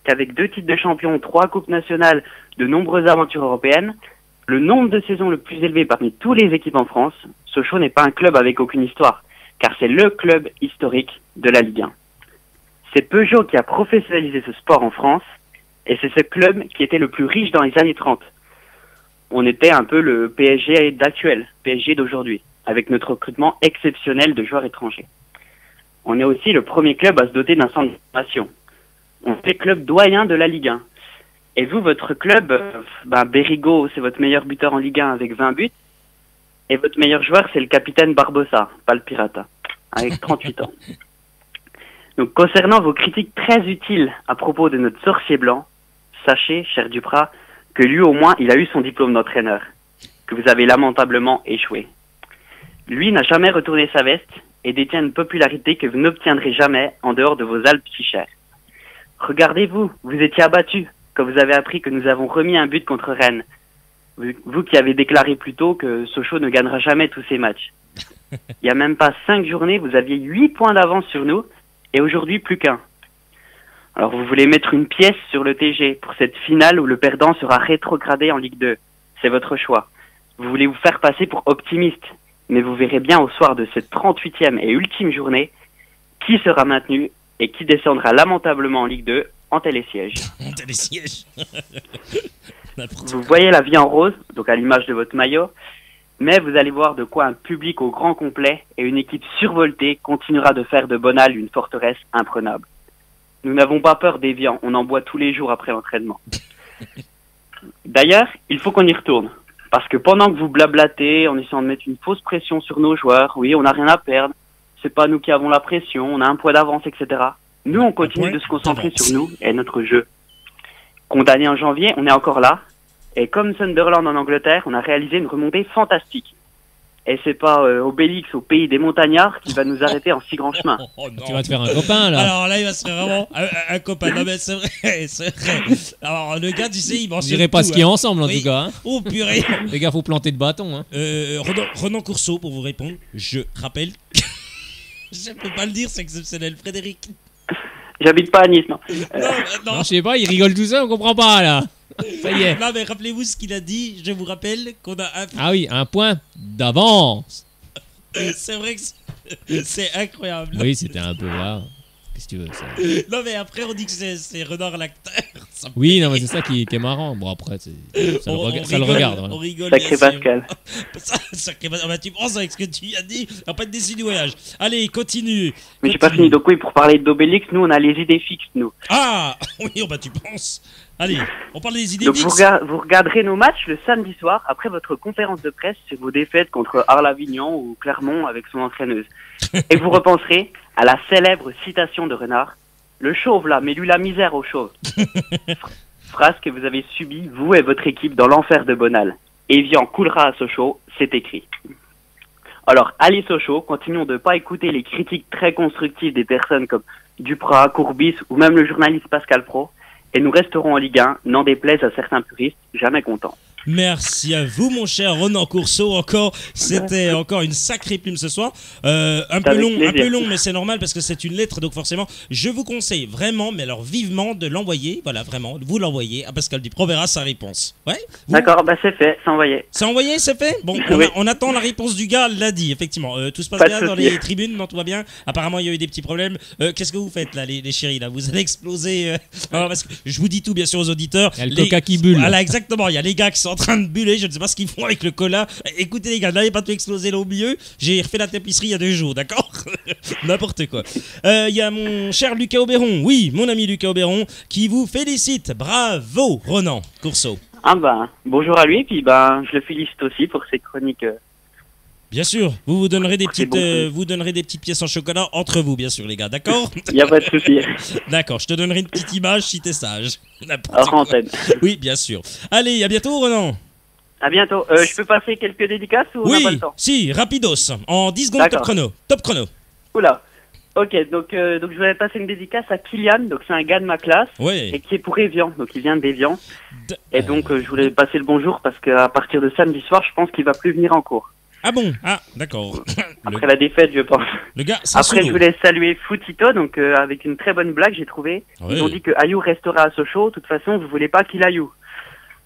qu'avec 2 titres de champion, 3 coupes nationales, de nombreuses aventures européennes, le nombre de saisons le plus élevé parmi tous les équipes en France, Sochaux n'est pas un club avec aucune histoire, car c'est le club historique de la Ligue 1. C'est Peugeot qui a professionnalisé ce sport en France, et c'est ce club qui était le plus riche dans les années 30. On était un peu le PSG d'actuel, PSG d'aujourd'hui, avec notre recrutement exceptionnel de joueurs étrangers. On est aussi le premier club à se doter d'un centre de formation. On fait club doyen de la Ligue 1. Et vous, votre club, Bérigo, c'est votre meilleur buteur en Ligue 1 avec 20 buts. Et votre meilleur joueur, c'est le capitaine Barbosa, pas le Pirata, avec 38 ans. Donc, concernant vos critiques très utiles à propos de notre sorcier blanc, sachez, cher Duprat, que lui, au moins, il a eu son diplôme d'entraîneur, que vous avez lamentablement échoué. Lui n'a jamais retourné sa veste et détient une popularité que vous n'obtiendrez jamais en dehors de vos Alpes si chères. Regardez-vous, vous étiez abattu quand vous avez appris que nous avons remis un but contre Rennes. Vous qui avez déclaré plus tôt que Sochaux ne gagnera jamais tous ses matchs. Il n'y a même pas 5 journées, vous aviez 8 points d'avance sur nous, et aujourd'hui plus qu'un. Alors vous voulez mettre une pièce sur le TG pour cette finale où le perdant sera rétrogradé en Ligue 2. C'est votre choix. Vous voulez vous faire passer pour optimiste, mais vous verrez bien au soir de cette 38e et ultime journée qui sera maintenu et qui descendra lamentablement en Ligue 2 en télésiège. En télésiège. Vous voyez la vie en rose, donc à l'image de votre maillot, mais vous allez voir de quoi un public au grand complet et une équipe survoltée continuera de faire de Bonal une forteresse imprenable. Nous n'avons pas peur d'Évian, on en boit tous les jours après l'entraînement. D'ailleurs, il faut qu'on y retourne, parce que pendant que vous blablatez en essayant de mettre une fausse pression sur nos joueurs, oui, on n'a rien à perdre, c'est pas nous qui avons la pression, on a un poids d'avance, etc. Nous, on continue de se concentrer sur nous et notre jeu. Condamné en janvier, on est encore là. Et comme Sunderland en Angleterre, on a réalisé une remontée fantastique. Et c'est pas Obélix au pays des montagnards qui va nous arrêter en si grand chemin. Tu vas te faire un copain là. Alors là, il va se faire vraiment un copain. Non mais c'est vrai, c'est vrai. Alors le gars, tu sais, il mentionne. Je dirais pas skier ensemble en tout cas. Hein. Oh purée. Les gars, faut planter de bâton. Hein. Renan Courceau pour vous répondre. Je rappelle. Je peux pas le dire, c'est exceptionnel, Frédéric. J'habite pas à Nice, non. Non, je sais pas, il rigole tout ça, on comprend pas là. Ça y est. Non, mais rappelez-vous ce qu'il a dit. Je vous rappelle qu'on a un. Ah oui, un point d'avance. C'est vrai que c'est incroyable. Oui, c'était un peu là. Qu'est-ce que tu veux ça. Non, mais après, on dit que c'est Renard l'acteur. Oui, non, mais c'est ça qui est marrant. Bon, après, ça le regarde. On rigole. Sacré Pascal. Sacré Pascal. Bah, tu penses avec ce que tu as dit, on va pas être déçu du voyage. Allez, continue. Mais j'ai pas fini. Donc, oui, pour parler d'Obélix, nous, on a les idées fixes, nous. Ah oui, bah, tu penses. Allez, on parle des idées donc fixes. Vous regarderez nos matchs le samedi soir après votre conférence de presse sur vos défaites contre Arles-Avignon ou Clermont avec son entraîneuse. Et vous repenserez à la célèbre citation de Renard. Le chauve là, mets-lui la misère au chauve. Phrase que vous avez subie, vous et votre équipe, dans l'enfer de Bonal. Évian coulera à Sochaux, c'est écrit. Alors, allez Sochaux, continuons de ne pas écouter les critiques très constructives des personnes comme Duprat, Courbis ou même le journaliste Pascal Pro. Et nous resterons en Ligue 1, n'en déplaise à certains puristes, jamais contents. Merci à vous, mon cher Renan Courceau. Encore, c'était encore une sacrée plume ce soir. Un peu long, mais c'est normal parce que c'est une lettre, donc forcément, je vous conseille vraiment, mais alors vivement, de l'envoyer. Voilà, vraiment, vous l'envoyez à Pascal Duprat. On verra sa réponse. Ouais. D'accord, bah c'est fait, c'est envoyé. C'est envoyé, c'est fait. Bon, on attend la réponse du gars. L'a dit, effectivement. Tout se passe bien dans les tribunes, non, tout va bien. Apparemment, il y a eu des petits problèmes. Qu'est-ce que vous faites là, les chéris là? Vous allez exploser. Parce que je vous dis tout, bien sûr, aux auditeurs. Il y a le coca qui bulle. Voilà, exactement. Il y a les gars qui sont en train de buller, je ne sais pas ce qu'ils font avec le cola. Écoutez les gars, n'allez pas tout exploser là au milieu. J'ai refait la tapisserie il y a 2 jours, d'accord? N'importe quoi. Il y a mon cher Lucas Auberon, oui, mon ami Lucas Auberon, qui vous félicite. Bravo, Renan Courceau. Ah bah, bonjour à lui, puis bah, je le félicite aussi pour ses chroniques. Bien sûr, vous donnerez des petites pièces en chocolat entre vous, bien sûr, les gars, d'accord? Il n'y a pas de souci. D'accord, je te donnerai une petite image si t'es sage. Hors antenne. Oui, bien sûr. Allez, à bientôt, Renan. À bientôt. Je peux passer quelques dédicaces ou on n'a pas le temps? Si, rapidos. En 10 secondes, top chrono. Top chrono. Oula. Ok, donc je voulais passer une dédicace à Kylian, donc c'est un gars de ma classe, et qui est pour Évian, donc il vient d'Évian. Et donc je voulais passer le bonjour parce qu'à partir de samedi soir, je pense qu'il va plus venir en cours. Ah bon? Ah, d'accord. Après la défaite, je pense. Le gars, après, je voulais saluer Footito, donc avec une très bonne blague, j'ai trouvé. Oui. Ils ont dit que Ayou restera à Sochaux. De toute façon, vous voulez pas qu'il aille où.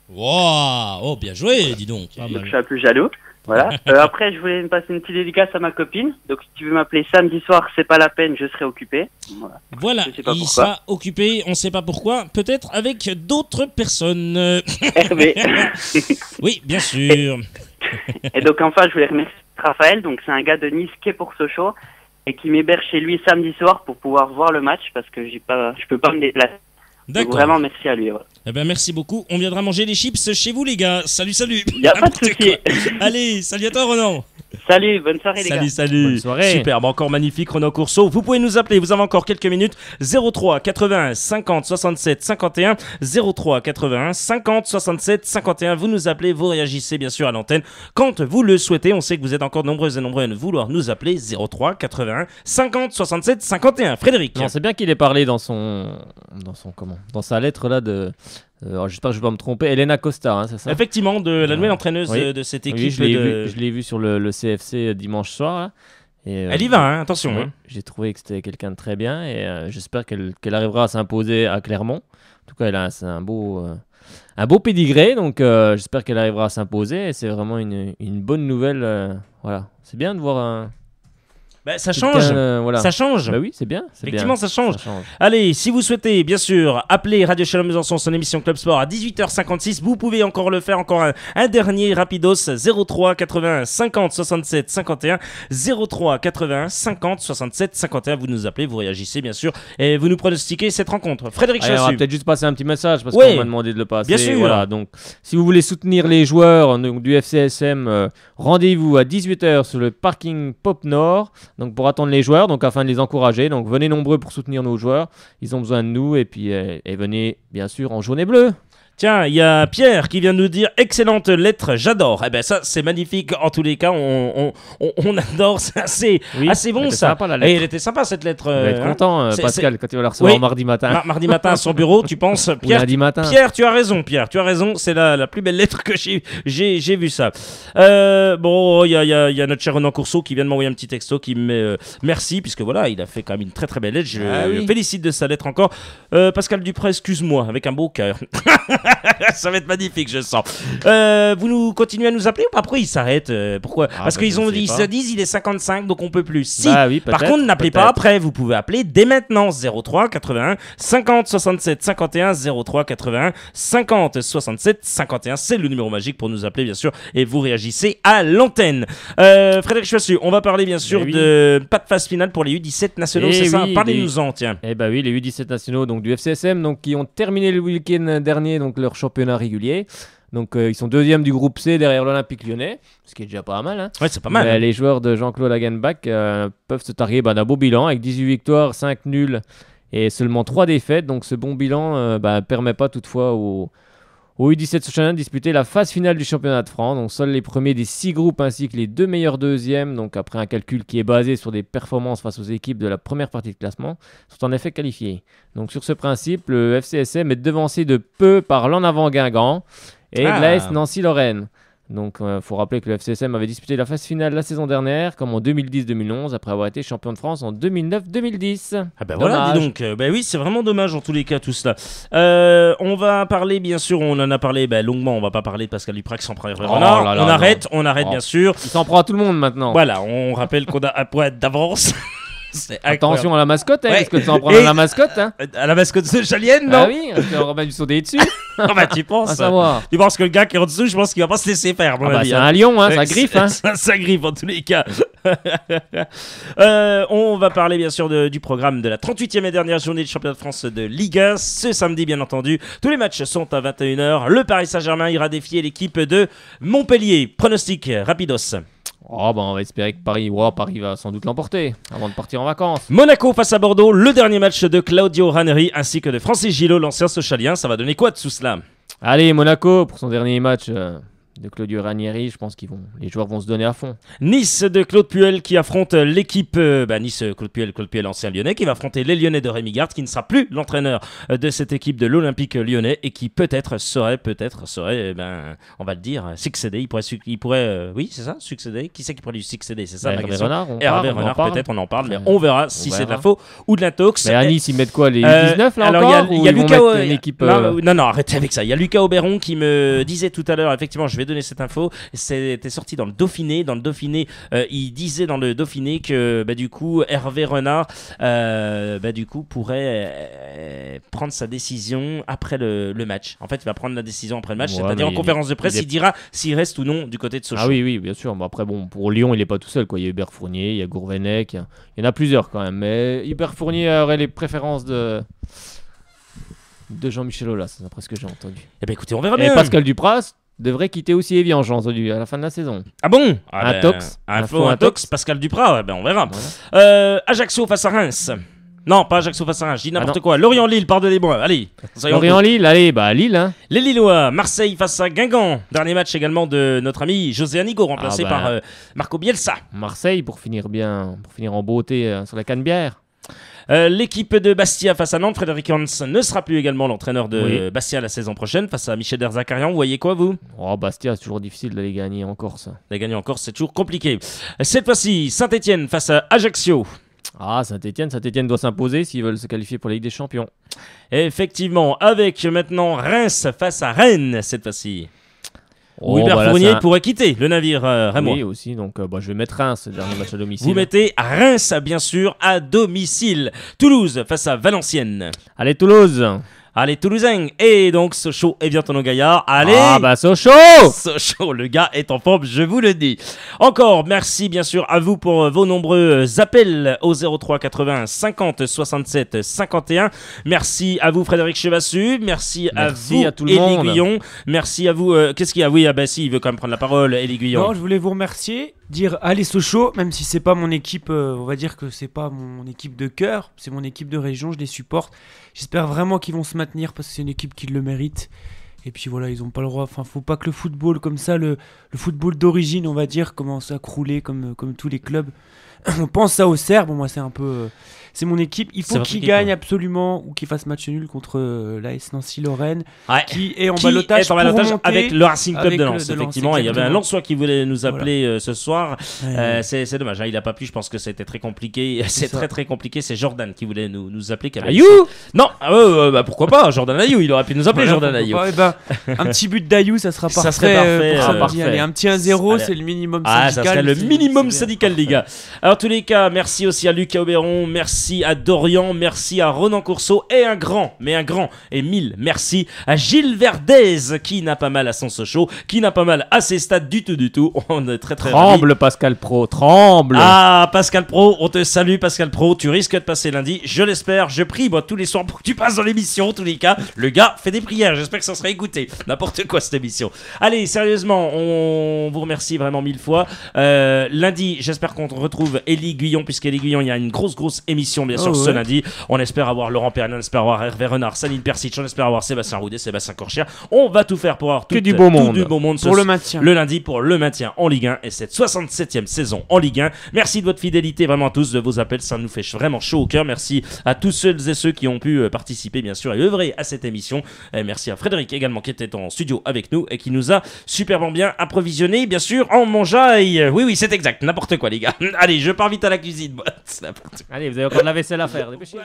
Wow, oh, bien joué, dis donc. Je suis un peu jaloux. Voilà. Après, je voulais me passer une petite dédicace à ma copine. Donc, si tu veux m'appeler samedi soir, c'est pas la peine, je serai occupé. Voilà, il sera occupé, on ne sait pas pourquoi, peut-être avec d'autres personnes. Hervé. Oui, bien sûr. Et donc, enfin, je voulais remercier Raphaël. Donc, c'est un gars de Nice qui est pour Sochaux et qui m'héberge chez lui samedi soir pour pouvoir voir le match parce que je peux pas me déplacer. D'accord. Donc, vraiment, merci à lui. Ouais. Eh ben, merci beaucoup. On viendra manger les chips chez vous, les gars. Salut, salut. Y a pas de souci. Allez, salut à toi, Ronan. Salut, bonne soirée, les gars. Salut. Bonne soirée. Superbe, encore magnifique, Ronan Courceau. Vous pouvez nous appeler, vous avez encore quelques minutes. 03 81 50 67 51. 03 81 50 67 51. Vous nous appelez, vous réagissez bien sûr à l'antenne quand vous le souhaitez. On sait que vous êtes encore nombreux et nombreux à vouloir nous appeler. 03 81 50 67 51. Frédéric. Non, c'est bien qu'il ait parlé dans sa lettre là de. Alors, j'espère que je vais pas me tromper. Elena Costa, hein, c'est ça? Effectivement, de la nouvelle entraîneuse de cette équipe. Oui, je l'ai vu sur le CFC dimanche soir. Là. Et, elle y va, hein, attention. Oui, hein. J'ai trouvé que c'était quelqu'un de très bien et j'espère qu'elle arrivera à s'imposer à Clermont. En tout cas, c'est un beau pédigré, donc j'espère qu'elle arrivera à s'imposer. Et c'est vraiment une bonne nouvelle. Voilà, c'est bien de voir un. Bah, ça change, voilà. Ça change. Bah oui, c'est bien. Effectivement, ça change. Allez, si vous souhaitez, bien sûr, appeler Radio Shalom Besançon, son émission Club Sport à 18h56, vous pouvez encore le faire, encore un dernier rapidos, 03 81 50 67 51, 03 81 50 67 51, vous nous appelez, vous réagissez, bien sûr, et vous nous pronostiquez cette rencontre. Frédéric Chassu. On va peut-être juste passer un petit message, parce qu'on m'a demandé de le passer. Bien sûr. Voilà, donc, si vous voulez soutenir les joueurs du FCSM, rendez-vous à 18h sur le parking Pop Nord. Donc pour attendre les joueurs, donc afin de les encourager. Donc venez nombreux pour soutenir nos joueurs. Ils ont besoin de nous et puis venez bien sûr en jaune et bleu. Tiens, il y a Pierre qui vient nous dire excellente lettre, j'adore. Eh ben ça c'est magnifique. En tous les cas, on adore. C'est assez bon ça. Sympa, la lettre. Et elle était sympa cette lettre. Il va être content, Pascal, quand il va la recevoir mardi matin. Mardi matin à son bureau, tu penses Pierre, lundi matin. Pierre, tu as raison. Pierre, tu as raison. C'est la plus belle lettre que j'ai vu ça. Bon, il y a notre cher Renan Courceau qui vient de m'envoyer un petit texto qui me met merci puisque voilà, il a fait quand même une très très belle lettre. Je félicite de sa lettre encore. Pascal Dupré, excuse-moi, avec un beau cœur. Ça va être magnifique, je sens. Vous nous continuez à nous appeler ou pas? Pourquoi ils s'arrêtent? Pourquoi? Parce qu'ils se disent il est 55 donc on peut plus. Si. Oui, par contre, n'appelez pas après. Vous pouvez appeler dès maintenant 03 81 50 67 51 03 81 50 67 51. C'est le numéro magique pour nous appeler bien sûr et vous réagissez à l'antenne. Frédéric Chassu, on va parler bien sûr de pas de phase finale pour les U17 nationaux, c'est ça? Parlez-nous-en, tiens. Eh ben oui, les U17 nationaux donc du FCSM donc qui ont terminé le week-end dernier donc leur championnat régulier. Donc ils sont deuxième du groupe C derrière l'Olympique Lyonnais, ce qui est déjà pas mal. Hein. Ouais, c'est pas mal. Les joueurs de Jean-Claude Hagenbach peuvent se targuer d'un beau bilan avec 18 victoires, 5 nuls et seulement 3 défaites. Donc ce bon bilan permet pas toutefois aux U17 Sochaux de disputer la phase finale du championnat de France. Donc seuls les premiers des 6 groupes ainsi que les 2 meilleurs deuxièmes, donc après un calcul qui est basé sur des performances face aux équipes de la première partie de classement, sont en effet qualifiés. Donc sur ce principe, le FCSM est devancé de peu par l'en avant Guingamp et l'AS Nancy-Lorraine. Donc il faut rappeler que le FCSM avait disputé la phase finale la saison dernière, comme en 2010-2011, après avoir été champion de France en 2009-2010. Ah ben voilà, dis donc. Oui, c'est vraiment dommage en tous les cas tout cela. On va parler, bien sûr, on en a parlé longuement, on va pas parler de Pascal Duprat qui s'en prend on arrête bien sûr. Il s'en prend à tout le monde maintenant. Voilà, on rappelle qu'on a un point d'avance. Attention à la mascotte, est-ce que tu en prends à la mascotte À la mascotte sojalienne, non? Ah oui, on aurait dû sauter dessus. Tu penses à savoir. Tu penses que le gars qui est en dessous, je pense qu'il va pas se laisser faire. C'est un lion, ça griffe. Ça griffe en tous les cas. On va parler bien sûr du programme de la 38e et dernière journée du championnat de France de Ligue 1. Ce samedi, bien entendu, tous les matchs sont à 21h. Le Paris Saint-Germain ira défier l'équipe de Montpellier. Pronostic rapidos. On va espérer que Paris va sans doute l'emporter avant de partir en vacances. Monaco face à Bordeaux, le dernier match de Claudio Ranieri ainsi que de Francis Gillot, l'ancien Sochalien. Ça va donner quoi de tout cela? Allez, Monaco pour son dernier match de Claudio Ranieri, je pense les joueurs vont se donner à fond. Nice de Claude Puel qui affronte l'équipe Nice, Claude Puel ancien lyonnais, qui va affronter les Lyonnais de Rémi Garde, qui ne sera plus l'entraîneur de cette équipe de l'Olympique lyonnais et qui peut-être serait, on va le dire, succéder. Il pourrait oui, c'est ça, succéder. Qui c'est qui pourrait lui succéder? C'est ça ma question. Hervé Renard, peut-être, on en parle, mais on verra si c'est de la faux ou de l'intox. Mais à Nice, ils mettent quoi, les 19 là encore? Il y a Lucas. Non, arrêtez avec ça. Il y a Lucas Auberon qui me disait tout à l'heure, effectivement, je vais donner cette info. C'était sorti dans le Dauphiné. Dans le Dauphiné, il disait dans le Dauphiné que du coup Hervé Renard pourrait prendre sa décision après le match. En fait, il va prendre la décision après le match, c'est-à-dire en conférence de presse, il dira s'il reste ou non du côté de Sochaux. Ah oui, bien sûr. Bon, après, pour Lyon, il n'est pas tout seul, quoi. Il y a Hubert Fournier, il y a Gourvenec, il y en a plusieurs quand même. Mais Hubert Fournier aurait les préférences de Jean-Michel Aulas, d'après ce que j'ai entendu. Eh bien, écoutez, on verra bien. Et Pascal Dupraz devrait quitter aussi Evian, j'ai entendu, à la fin de la saison. Ah bon? Un tox. Pascal Dupraz, on verra. Voilà. Ajaccio face à Reims. Non, pas Ajaccio face à Reims, je dis n'importe quoi. Lorient-Lille, pardonnez-moi. Allez. Lorient-Lille, allez, Lille. Hein. Les Lillois, Marseille face à Guingamp. Dernier match également de notre ami José Anigo, remplacé par Marco Bielsa. Marseille pour finir en beauté sur la Canebière. L'équipe de Bastia face à Nantes, Frédéric Hans ne sera plus également l'entraîneur de Bastia la saison prochaine face à Michel Derzakarian. Vous voyez quoi, vous? Bastia, c'est toujours difficile de les gagner en Corse. Les gagner en Corse, c'est toujours compliqué. Cette fois-ci, Saint-Etienne face à Ajaccio. Saint-Etienne doit s'imposer s'ils veulent se qualifier pour la Ligue des Champions. Effectivement, avec maintenant Reims face à Rennes cette fois-ci. Hubert Fournier pourrait quitter le navire rémois. Oui, aussi, donc je vais mettre Reims, le dernier match à domicile. Vous mettez Reims, bien sûr, à domicile. Toulouse face à Valenciennes. Allez, Toulouse. Allez, Toulousain. Et donc, Sochaux et Viantono Gaillard. Allez. Sochaux. Sochaux, le gars est en forme, je vous le dis. Encore, merci bien sûr à vous pour vos nombreux appels au 03 80 50 67 51. Merci à vous, Frédéric Chevassu. Merci à vous, Élie Guillon. Merci à vous. Qu'est-ce qu'il y a? Oui, si, il veut quand même prendre la parole, Élie Guillon. Non, je voulais vous remercier. Dire allez Sochaux, même si c'est pas mon équipe, on va dire que c'est pas mon équipe de cœur, c'est mon équipe de région, je les supporte. J'espère vraiment qu'ils vont se maintenir parce que c'est une équipe qui le mérite. Et puis voilà, ils ont pas le droit, faut pas que le football comme ça, le football d'origine, on va dire, commence à crouler comme tous les clubs. On pense ça au Serbe, moi c'est un peu... c'est mon équipe, il faut qu'il gagne absolument ou qu'il fasse match nul contre l'AS Nancy-Lorraine qui est en balotage avec le Racing Club de Lens. Effectivement, il y avait un Lensois qui voulait nous appeler ce soir. C'est dommage, il n'a pas pu, je pense que c'était très compliqué. C'est très compliqué, c'est Jordan qui voulait nous appeler. Ayou. Non, pourquoi pas, Jordan Ayou, il aurait pu nous appeler Jordan Ayou. Un petit but d'Ayou, ça sera parfait. Ça serait parfait. Allez, un petit 1-0, c'est le minimum syndical. Ça serait le minimum syndical, les gars. Alors, en tous les cas, merci aussi à Lucas Auberon, merci à Dorian, merci à Ronan Courceau et un grand et mille merci à Gilles Verdez qui n'a pas mal à son Sochaux, qui n'a pas mal à ses stades du tout. On est très tremble ravis. Pascal Pro, tremble. Pascal Pro, on te salue Pascal Pro, tu risques de passer lundi, je l'espère, je prie moi tous les soirs pour que tu passes dans l'émission, en tous les cas, le gars fait des prières, j'espère que ça sera écouté, n'importe quoi cette émission. Allez, sérieusement, on vous remercie vraiment 1000 fois. Lundi, j'espère qu'on retrouve Élie Guillon, puisqu'Élie Guillon, il y a une grosse émission bien sûr ce lundi. On espère avoir Laurent Pernin, on espère avoir Hervé Renard, Sanine Persic, on espère avoir Sébastien Roudet, Sébastien Corchia. On va tout faire pour avoir tout du beau monde pour le maintien. Le lundi pour le maintien en Ligue 1 et cette 67e saison en Ligue 1. Merci de votre fidélité vraiment à tous, de vos appels, ça nous fait vraiment chaud au cœur. Merci à tous celles et ceux qui ont pu participer bien sûr et œuvrer à cette émission. Et merci à Frédéric également qui était en studio avec nous et qui nous a superbement bien approvisionné bien sûr en mangeaille. Oui, c'est exact, n'importe quoi les gars. Allez, je pars vite à la cuisine. Allez, vous avez encore de la vaisselle à faire, dépêchez-vous.